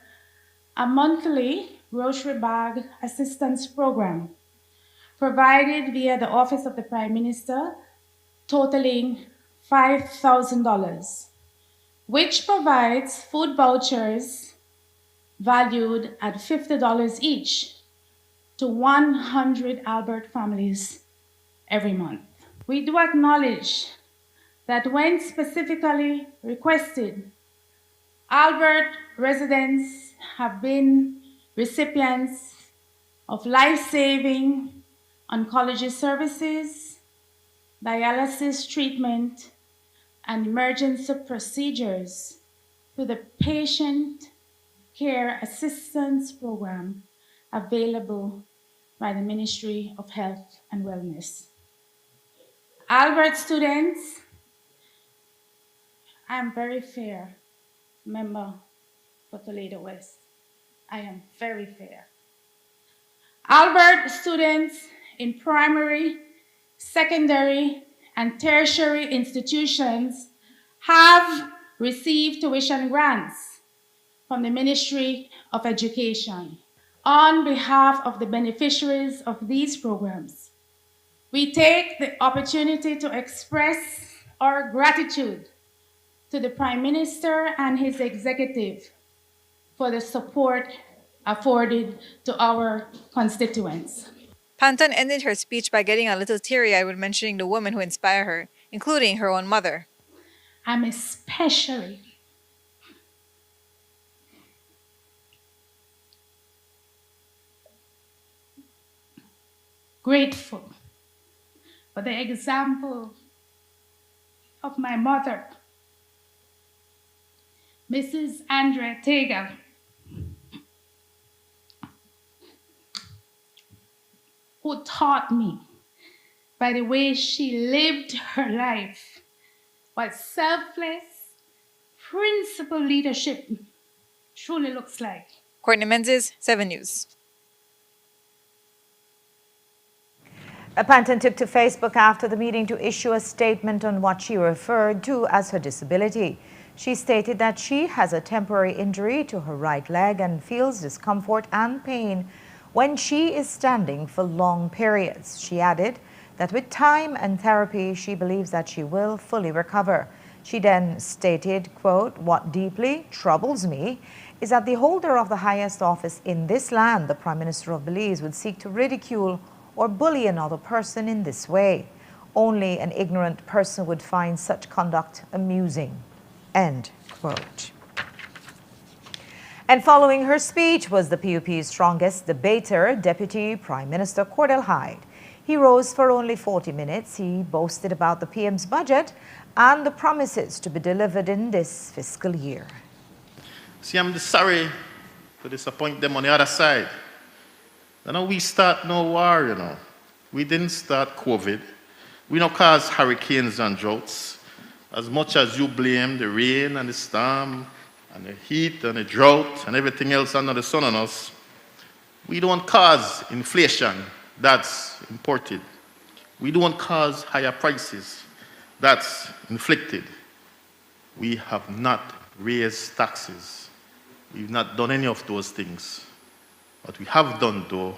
[SPEAKER 9] a monthly grocery bag assistance program provided via the Office of the Prime Minister, totaling $5,000, which provides food vouchers valued at $50 each to 100 Albert families every month. We do acknowledge that when specifically requested, Albert residents have been recipients of life-saving oncology services, dialysis treatment, and emergency procedures through the Patient Care Assistance Program available by the Ministry of Health and Wellness. Albert students, I am very fair member for Toledo West. I am very fair. Albert students in primary, secondary, and tertiary institutions have received tuition grants from the Ministry of Education. On behalf of the beneficiaries of these programs, we take the opportunity to express our gratitude to the Prime Minister and his executive for the support afforded to our constituents.
[SPEAKER 6] Panton ended her speech by getting a little teary-eyed when mentioning the women who inspire her, including her own mother.
[SPEAKER 9] I'm especially grateful for the example of my mother, Mrs. Andrea Tegal, who taught me by the way she lived her life what selfless, principled leadership truly looks like.
[SPEAKER 6] Courtney Menzies, 7 News.
[SPEAKER 1] Panton took to Facebook after the meeting to issue a statement on what she referred to as her disability. She stated that she has a temporary injury to her right leg and feels discomfort and pain when she is standing for long periods. She added that with time and therapy, she believes that she will fully recover. She then stated, quote, "What deeply troubles me is that the holder of the highest office in this land, the Prime Minister of Belize, would seek to ridicule or bully another person in this way. Only an ignorant person would find such conduct amusing." End quote. And following her speech was the PUP's strongest debater, Deputy Prime Minister Cordell Hyde. He rose for only 40 minutes. He boasted about the PM's budget and the promises to be delivered in this fiscal year.
[SPEAKER 10] See, I'm sorry to disappoint them on the other side. We start no war, We didn't start COVID. We don't cause hurricanes and droughts. As much as you blame the rain and the storm and the heat and the drought and everything else under the sun on us, we don't cause inflation that's imported. We don't cause higher prices that's inflicted. We have not raised taxes. We've not done any of those things. What we have done, though,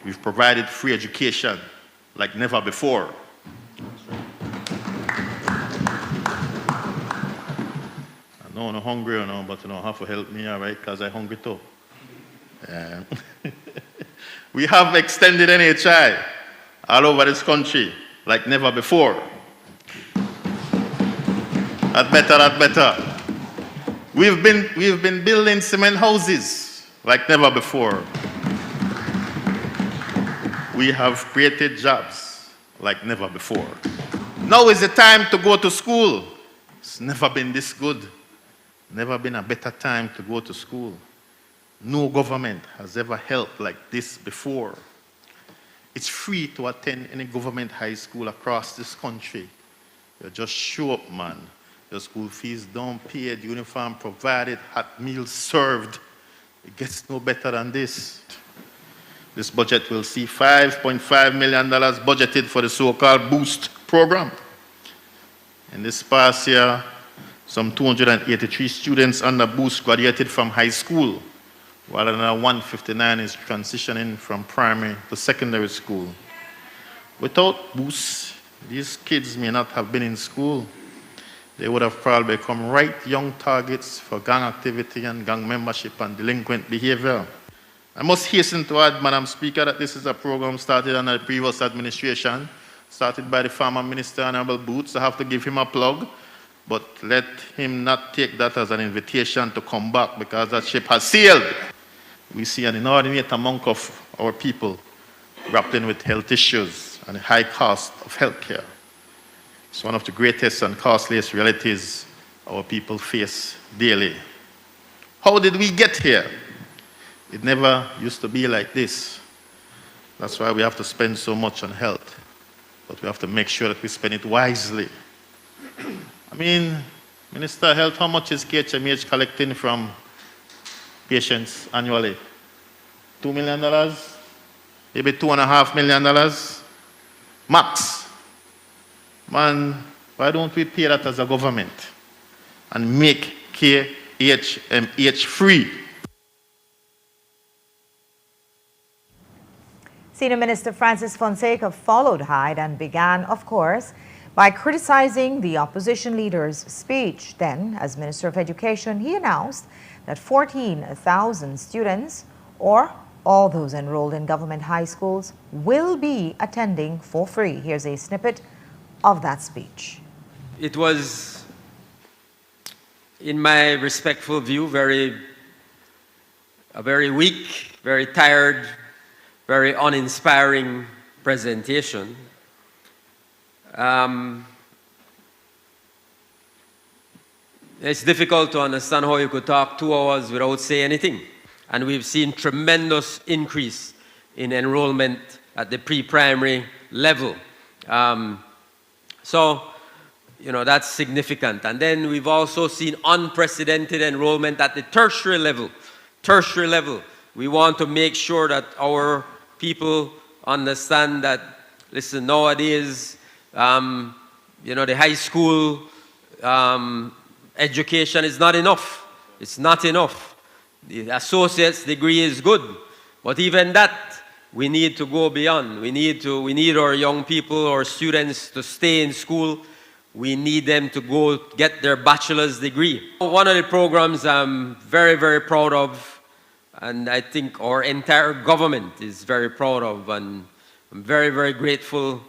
[SPEAKER 10] we've provided free education like never before. I know I'm hungry, but you have to help me, all right, because I'm hungry too. We have extended NHI all over this country like never before. That better. We've been building cement houses like never before. We have created jobs like never before. Now is the time to go to school. It's never been this good. Never been a better time to go to school. No government has ever helped like this before. It's free to attend any government high school across this country. You just show up, man. Your school fees don't paid, uniform provided, hot meals served. It gets no better than this. This budget will see $5.5 million budgeted for the so-called BOOST program. In this past year, some 283 students under BOOST graduated from high school, while another 159 is transitioning from primary to secondary school. Without boosts, these kids may not have been in school. They would have probably become right young targets for gang activity and gang membership and delinquent behavior. I must hasten to add, Madam Speaker, that this is a program started under the previous administration, started by the former Minister, Honorable Boots. I have to give him a plug, but let him not take that as an invitation to come back, because that ship has sailed. We see an inordinate amount of our people grappling with health issues and the high cost of health care. It's one of the greatest and costliest realities our people face daily. How did we get here? It never used to be like this. That's why we have to spend so much on health. But we have to make sure that we spend it wisely. I mean, Minister of Health, how much is KHMH collecting from patients annually? $2 million? Maybe $2.5 million? Max. Man, why don't we pay that as a government and make KHMH free?
[SPEAKER 1] Senior Minister Francis Fonseca followed Hyde and began, of course, by criticizing the opposition leader's speech. Then, as Minister of Education, he announced that 14,000 students, or all those enrolled in government high schools, will be attending for free. Here's a snippet of that speech.
[SPEAKER 8] It was, in my respectful view, a very weak, very tired, very uninspiring presentation. It's difficult to understand how you could talk 2 hours without saying anything. And we've seen tremendous increase in enrollment at the pre-primary level. So, you know, that's significant. And then we've also seen unprecedented enrollment at the tertiary level. Tertiary level. We want to make sure that our people understand that, listen, nowadays, you know, the high school education is not enough. It's not enough. The associate's degree is good, but even that, we need to go beyond. We need our young people, our students to stay in school. We need them to go get their bachelor's degree. One of the programs I'm very, very proud of, and I think our entire government is very proud of, and I'm very, very grateful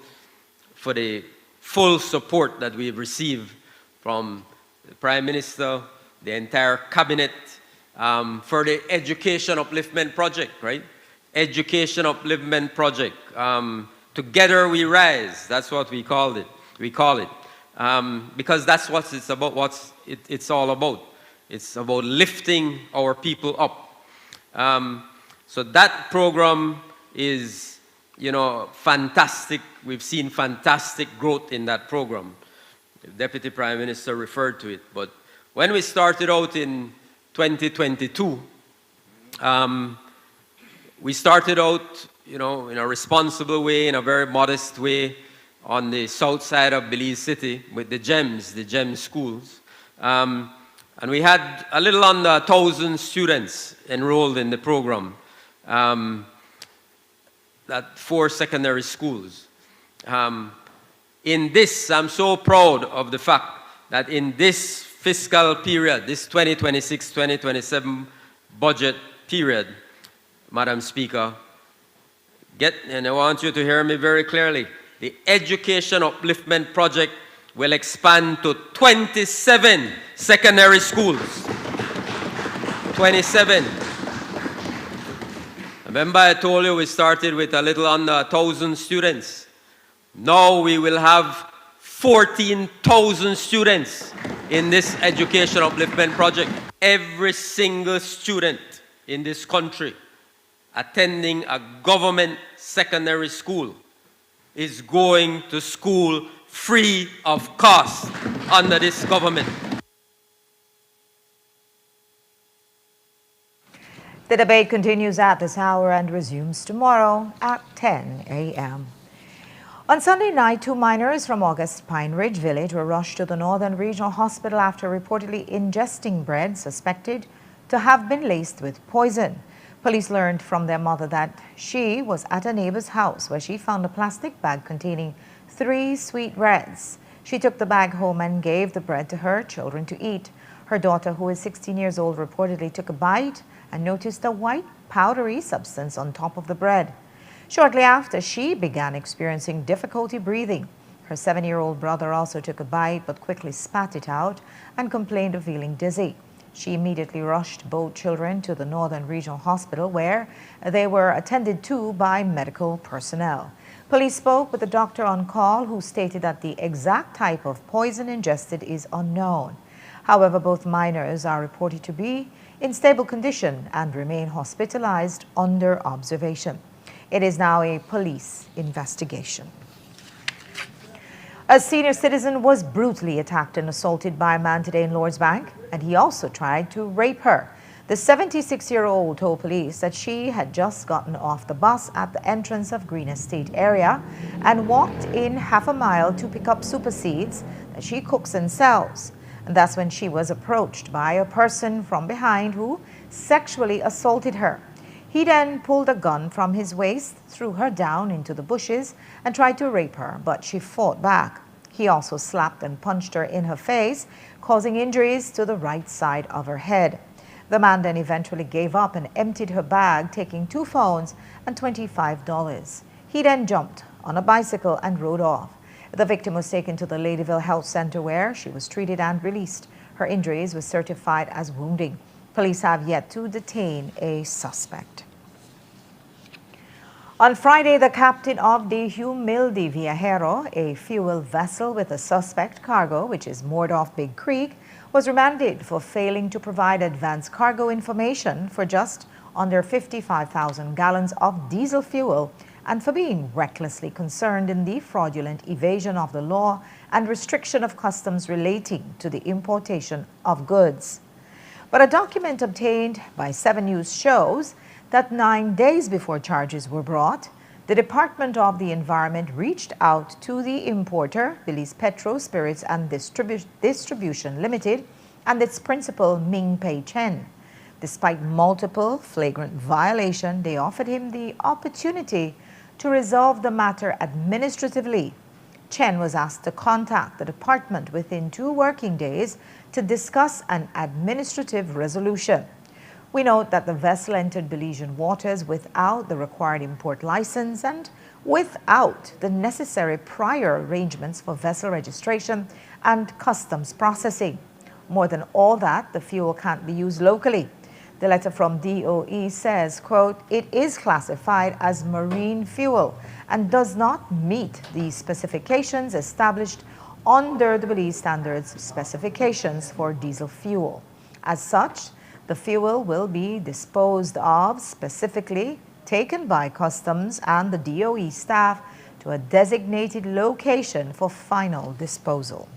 [SPEAKER 8] for the full support that we've received from the Prime Minister, the entire cabinet, for the Education Upliftment Project, right? Education Upliftment Project. Together we rise, that's what we call it. Because that's what it's about, it's all about. It's about lifting our people up. So that program is, you know, fantastic. We've seen fantastic growth in that program. The Deputy Prime Minister referred to it. But when we started out in 2022, we started out, you know, in a responsible way, in a very modest way, on the south side of Belize City with the GEM schools. And we had a little under 1,000 students enrolled in the program at 4 secondary schools. In this, I'm so proud of the fact that in this fiscal period, this 2026-2027 budget period, Madam Speaker, and I want you to hear me very clearly, the Education Upliftment Project will expand to 27 secondary schools. 27. Remember I told you we started with a little under 1,000 students. Now we will have 14,000 students in this Education Upliftment Project. Every single student in this country attending a government secondary school is going to school free of cost under this government.
[SPEAKER 1] The debate continues at this hour and resumes tomorrow at 10 a.m. On Sunday night, 2 miners from August Pine Ridge Village were rushed to the Northern Regional Hospital after reportedly ingesting bread suspected to have been laced with poison. Police learned from their mother that she was at a neighbor's house where she found a plastic bag containing 3 sweet breads. She took the bag home and gave the bread to her children to eat. Her daughter, who is 16 years old, reportedly took a bite and noticed a white powdery substance on top of the bread. Shortly after, she began experiencing difficulty breathing. Her 7-year-old brother also took a bite but quickly spat it out and complained of feeling dizzy. She immediately rushed both children to the Northern Regional Hospital where they were attended to by medical personnel. Police spoke with the doctor on call who stated that the exact type of poison ingested is unknown. However, both minors are reported to be in stable condition and remain hospitalized under observation. It is now a police investigation. A senior citizen was brutally attacked and assaulted by a man today in Lord's Bank, and he also tried to rape her. The 76-year-old told police that she had just gotten off the bus at the entrance of Green Estate area and walked in half a mile to pick up super seeds that she cooks and sells. And that's when she was approached by a person from behind who sexually assaulted her. He then pulled a gun from his waist, threw her down into the bushes, and tried to rape her, but she fought back. He also slapped and punched her in her face, causing injuries to the right side of her head. The man then eventually gave up and emptied her bag, taking 2 phones and $25. He then jumped on a bicycle and rode off. The victim was taken to the Ladyville Health Center where she was treated and released. Her injuries were certified as wounding. Police have yet to detain a suspect. On Friday, the captain of the Humilde Viajero, a fuel vessel with a suspect cargo, which is moored off Big Creek, was remanded for failing to provide advance cargo information for just under 55,000 gallons of diesel fuel and for being recklessly concerned in the fraudulent evasion of the law and restriction of customs relating to the importation of goods. But a document obtained by 7 News shows that 9 days before charges were brought, the Department of the Environment reached out to the importer, Belize Petro Spirits and Distribution Limited, and its principal, Ming Pei Chen. Despite multiple flagrant violations, they offered him the opportunity to resolve the matter administratively. Chen was asked to contact the department within 2 working days to discuss an administrative resolution. We note that the vessel entered Belizean waters without the required import license and without the necessary prior arrangements for vessel registration and customs processing. More than all that, the fuel can't be used locally. The letter from DOE says, quote, "It is classified as marine fuel and does not meet the specifications established under the Belize Standards specifications for diesel fuel. As such, the fuel will be disposed of, specifically taken by customs and the DOE staff to a designated location for final disposal."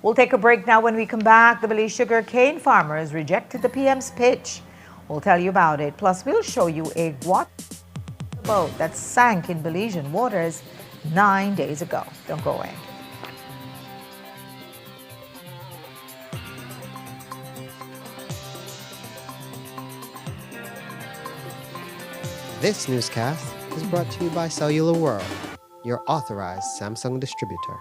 [SPEAKER 1] We'll take a break now. When we come back, the Belize sugar cane farmers rejected the PM's pitch. We'll tell you about it. Plus, we'll show you a boat that sank in Belizean waters 9 days ago. Don't go away.
[SPEAKER 2] This newscast is brought to you by Cellular World, your authorized Samsung distributor.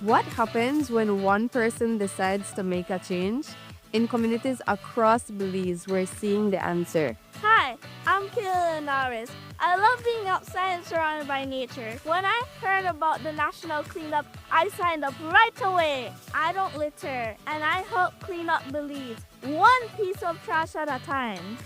[SPEAKER 11] What happens when one person decides to make a change? In communities across Belize, we're seeing the answer.
[SPEAKER 16] Hi, I'm Kayla Norris. I love being outside and surrounded by nature. When I heard about the national cleanup, I signed up right away. I don't litter, and I help clean up Belize, one piece of trash at a time.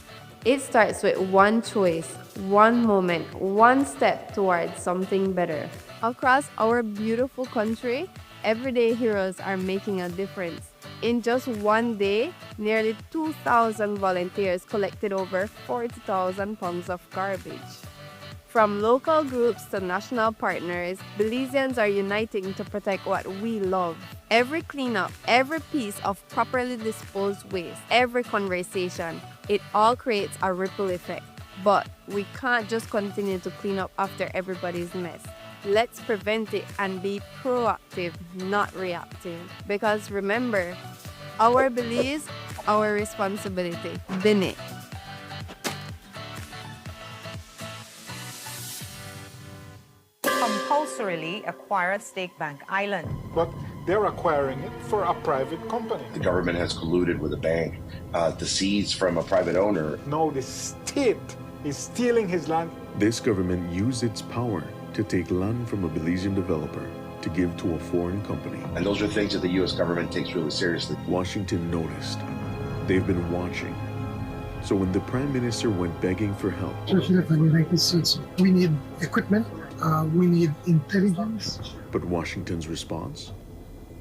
[SPEAKER 11] It starts with one choice, one moment, one step towards something better. Across our beautiful country, everyday heroes are making a difference. In just one day, nearly 2,000 volunteers collected over 40,000 pounds of garbage. From local groups to national partners, Belizeans are uniting to protect what we love. Every cleanup, every piece of properly disposed waste, every conversation, it all creates a ripple effect. But we can't just continue to clean up after everybody's mess. Let's prevent it and be proactive, not reactive. Because remember, our Belize, our responsibility. Bini.
[SPEAKER 1] Compulsorily acquire Stake Bank Island.
[SPEAKER 13] But they're acquiring it for a private company.
[SPEAKER 14] The government has colluded with a bank to seize from a private owner.
[SPEAKER 13] No, the state is stealing his land.
[SPEAKER 5] This government used its power to take land from a Belizean developer to give to a foreign company.
[SPEAKER 14] And those are things that the U.S. government takes really seriously.
[SPEAKER 5] Washington noticed. They've been watching. So when the Prime Minister went begging for help,
[SPEAKER 15] Especially for the United States, we need equipment, we need intelligence.
[SPEAKER 5] But Washington's response?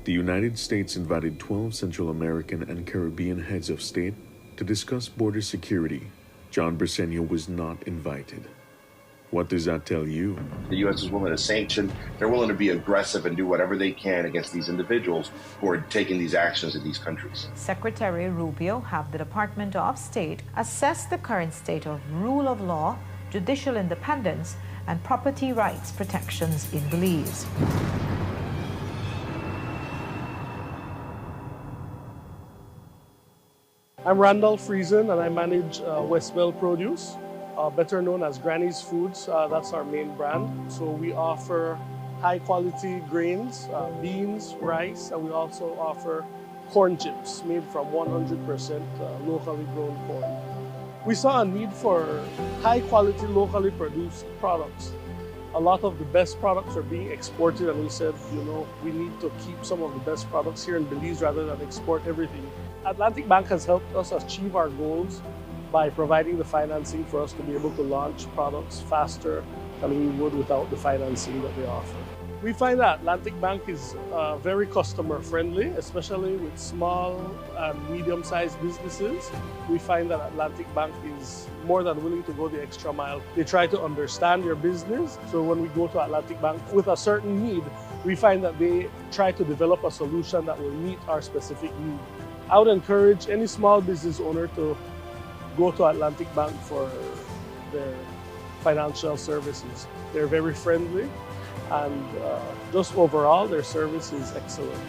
[SPEAKER 5] The United States invited 12 Central American and Caribbean heads of state to discuss border security. John Briceño was not invited. What does that tell you?
[SPEAKER 14] The U.S. is willing to sanction. They're willing to be aggressive and do whatever they can against these individuals who are taking these actions in these countries.
[SPEAKER 1] Secretary Rubio have the Department of State assess the current state of rule of law, judicial independence, and property rights protections in Belize.
[SPEAKER 18] I'm Randall Friesen and I manage Westwell Produce, better known as Granny's Foods. That's our main brand. So we offer high quality grains, beans, rice, and we also offer corn chips made from 100% locally grown corn. We saw a need for high quality locally produced products. A lot of the best products are being exported, and we said, we need to keep some of the best products here in Belize rather than export everything. Atlantic Bank has helped us achieve our goals by providing the financing for us to be able to launch products faster than we would without the financing that they offer. We find that Atlantic Bank is very customer friendly, especially with small and medium-sized businesses. We find that Atlantic Bank is more than willing to go the extra mile. They try to understand your business. So when we go to Atlantic Bank with a certain need, we find that they try to develop a solution that will meet our specific need. I would encourage any small business owner to go to Atlantic Bank for their financial services. They're very friendly, and just overall, their service is excellent.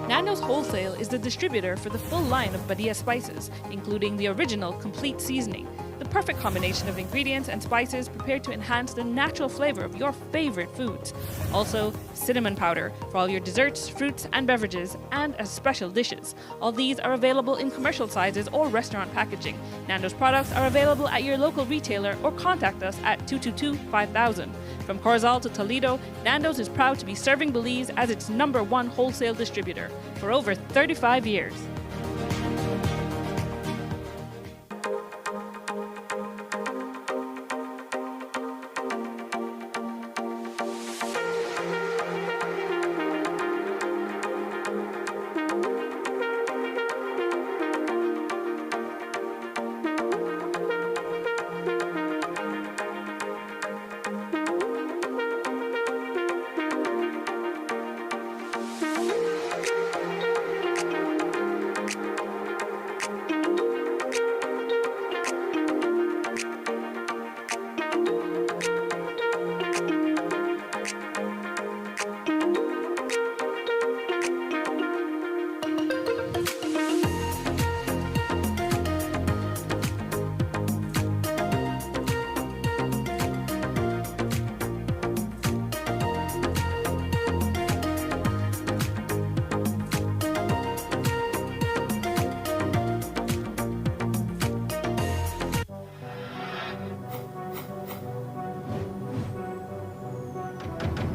[SPEAKER 19] Nando's Wholesale is the distributor for the full line of Badia spices, including the original complete seasoning, the perfect combination of ingredients and spices prepared to enhance the natural flavor of your favorite foods. Also, cinnamon powder for all your desserts, fruits, and beverages, and as special dishes. All these are available in commercial sizes or restaurant packaging. Nando's products are available at your local retailer or contact us at 222-5000. From Corozal to Toledo, Nando's is proud to be serving Belize as its #1 wholesale distributor for over 35 years.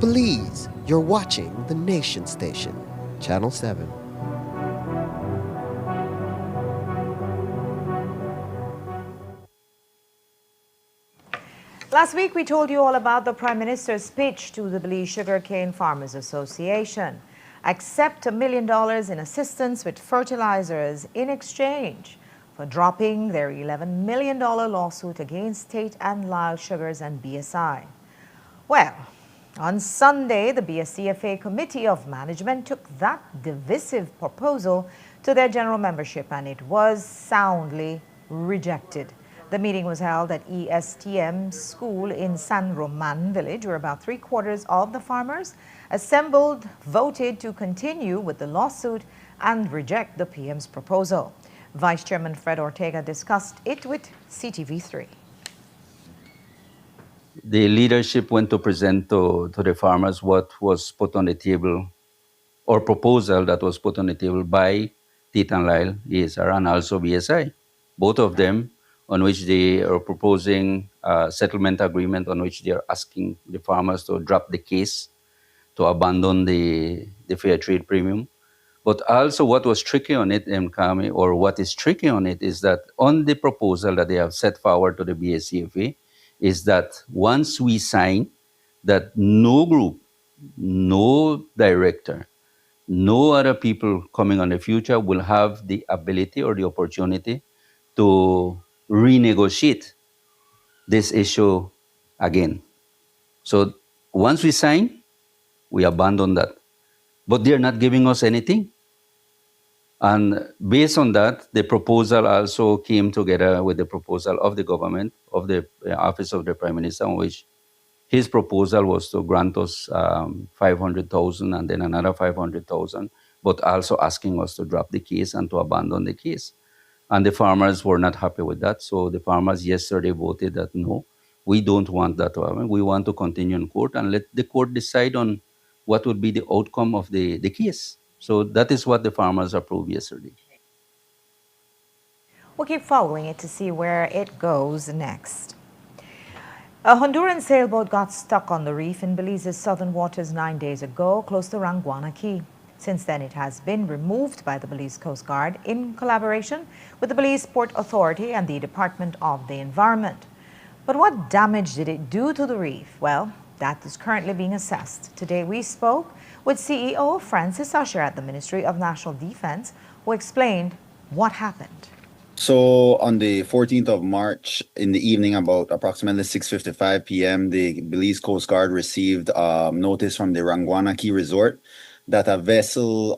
[SPEAKER 2] Belize, you're watching the Nation Station, Channel 7.
[SPEAKER 1] Last week, we told you all about the Prime Minister's speech to the Belize Sugarcane Farmers Association. Accept $1 million in assistance with fertilizers in exchange for dropping their $11 million lawsuit against State and Lyle Sugars and BSI. Well, on Sunday, the BSCFA Committee of Management took that divisive proposal to their general membership, and it was soundly rejected. The meeting was held at ESTM School in San Roman Village, where about 3/4 of the farmers assembled voted to continue with the lawsuit and reject the PM's proposal. Vice Chairman Fred Ortega discussed it with CTV3.
[SPEAKER 17] The leadership went to present to the farmers what was put on the table, or proposal that was put on the table by Tit and Lyle, ESR, and also BSI. Both of them, on which they are proposing a settlement agreement on which they are asking the farmers to drop the case, to abandon the fair trade premium. But also what was tricky on it, Mkami, or what is tricky on it, is that on the proposal that they have set forward to the BSCFA, is that once we sign, that no group, no director, no other people coming on the future will have the ability or the opportunity to renegotiate this issue again. So once we sign, we abandon that. But they're not giving us anything. And based on that, the proposal also came together with the proposal of the government, of the Office of the Prime Minister, in which his proposal was to grant us 500,000 and then another 500,000, but also asking us to drop the case and to abandon the case. And the farmers were not happy with that. So the farmers yesterday voted that no, we don't want that to happen. We want to continue in court and let the court decide on what would be the outcome of the case. So that is what the farmers approved yesterday.
[SPEAKER 1] We'll keep following it to see where it goes next. A Honduran sailboat got stuck on the reef in Belize's southern waters 9 days ago, close to Ranguana Key. Since then, it has been removed by the Belize Coast Guard in collaboration with the Belize Port Authority and the Department of the Environment. But what damage did it do to the reef? Well, that is currently being assessed. Today, we spoke with CEO Francis Usher at the Ministry of National Defense, who explained what happened.
[SPEAKER 20] So on the 14th of March in the evening, about approximately 6:55 p.m., the Belize Coast Guard received notice from the Ranguana Key Resort that a vessel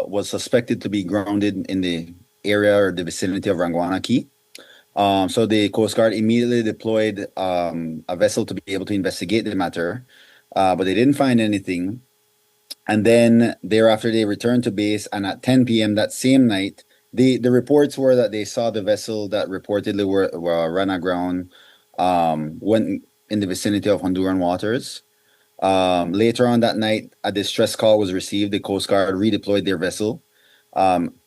[SPEAKER 20] was suspected to be grounded in the area or the vicinity of Ranguana Key. So the Coast Guard immediately deployed a vessel to be able to investigate the matter, but they didn't find anything. And then thereafter, they returned to base, and at 10 p.m. that same night, the reports were that they saw the vessel that reportedly were ran aground went in the vicinity of Honduran waters. Later on that night, a distress call was received. The Coast Guard redeployed their vessel.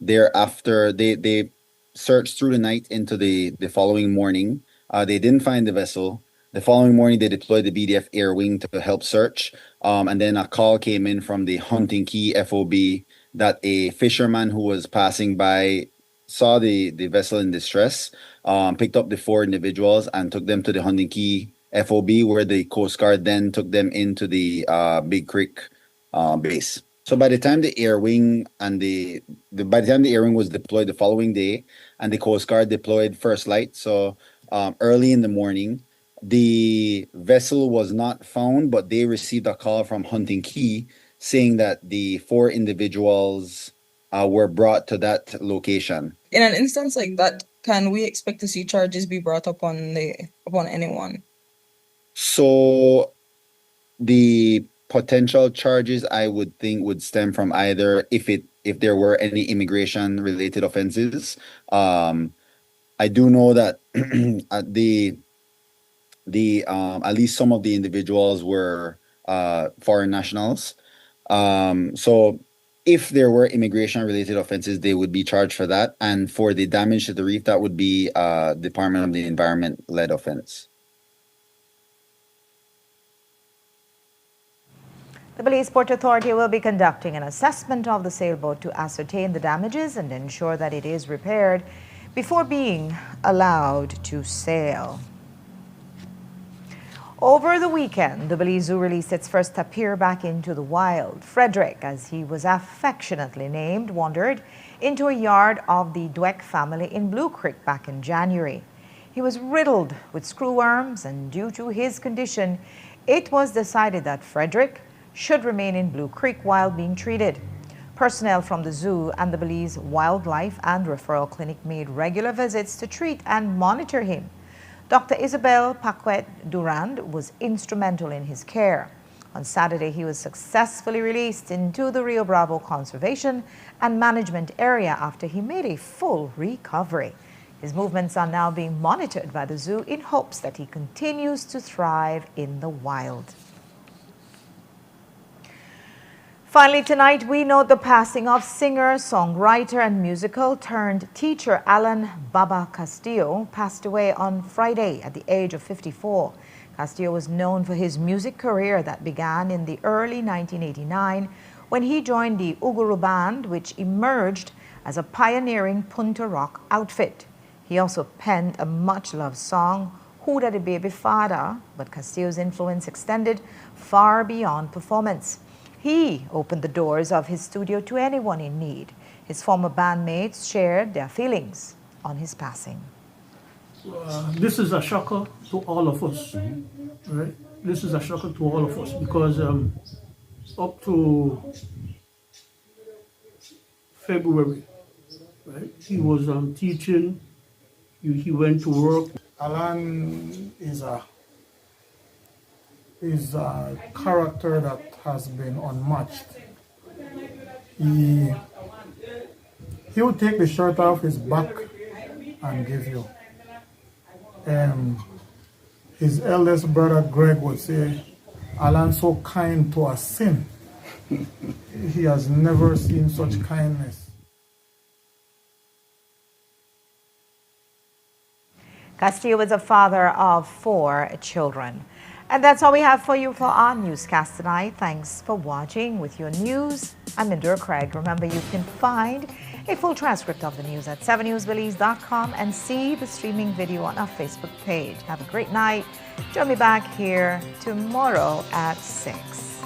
[SPEAKER 20] Thereafter, they searched through the night into the following morning. They didn't find the vessel. The following morning, they deployed the BDF Air Wing to help search. And then a call came in from the Hunting Key FOB that a fisherman who was passing by saw the vessel in distress, picked up the 4 individuals and took them to the Hunting Key FOB, where the Coast Guard then took them into the Big Creek base. So by the time the Air Wing and by the time the Air Wing was deployed the following day, and the Coast Guard deployed first light, so early in the morning, the vessel was not found, but they received a call from Hunting Key saying that the 4 individuals were brought to that location.
[SPEAKER 21] In an instance like that, can we expect to see charges be brought upon anyone?
[SPEAKER 20] So the potential charges, I would think, would stem from either if there were any immigration related offenses. I do know that at least some of the individuals were foreign nationals. So if there were immigration related offenses, they would be charged for that. And for the damage to the reef, that would be Department of the Environment led offense.
[SPEAKER 1] The Belize Port Authority will be conducting an assessment of the sailboat to ascertain the damages and ensure that it is repaired before being allowed to sail. Over the weekend, the Belize Zoo released its first tapir back into the wild. Frederick, as he was affectionately named, wandered into a yard of the Dweck family in Blue Creek back in January. He was riddled with screwworms, and due to his condition, it was decided that Frederick should remain in Blue Creek while being treated. Personnel from the zoo and the Belize Wildlife and Referral Clinic made regular visits to treat and monitor him. Dr. Isabel Paquet Durand was instrumental in his care. On Saturday, he was successfully released into the Rio Bravo Conservation and Management Area after he made a full recovery. His movements are now being monitored by the zoo in hopes that he continues to thrive in the wild. Finally, tonight, we note the passing of singer, songwriter, and musical turned teacher Alan Baba Castillo, passed away on Friday at the age of 54. Castillo was known for his music career that began in the early 1989 when he joined the Uguru Band, which emerged as a pioneering Punta Rock outfit. He also penned a much-loved song, Who Da the Baby Father, but Castillo's influence extended far beyond performance. He opened the doors of his studio to anyone in need. His former bandmates shared their feelings on his passing.
[SPEAKER 3] This is a shocker to all of us, right? This is a shocker to all of us because up to February, right, he was teaching, he went to work.
[SPEAKER 15] Alan is a character that has been unmatched. He would take the shirt off his back and give you. His eldest brother Greg would say, Alan's so kind to a sin. He has never seen such kindness.
[SPEAKER 1] Castillo is a father of 4 children. And that's all we have for you for our newscast tonight. Thanks for watching. With your news, I'm Indira Craig. Remember, you can find a full transcript of the news at 7newsbelize.com and see the streaming video on our Facebook page. Have a great night. Join me back here tomorrow at 6.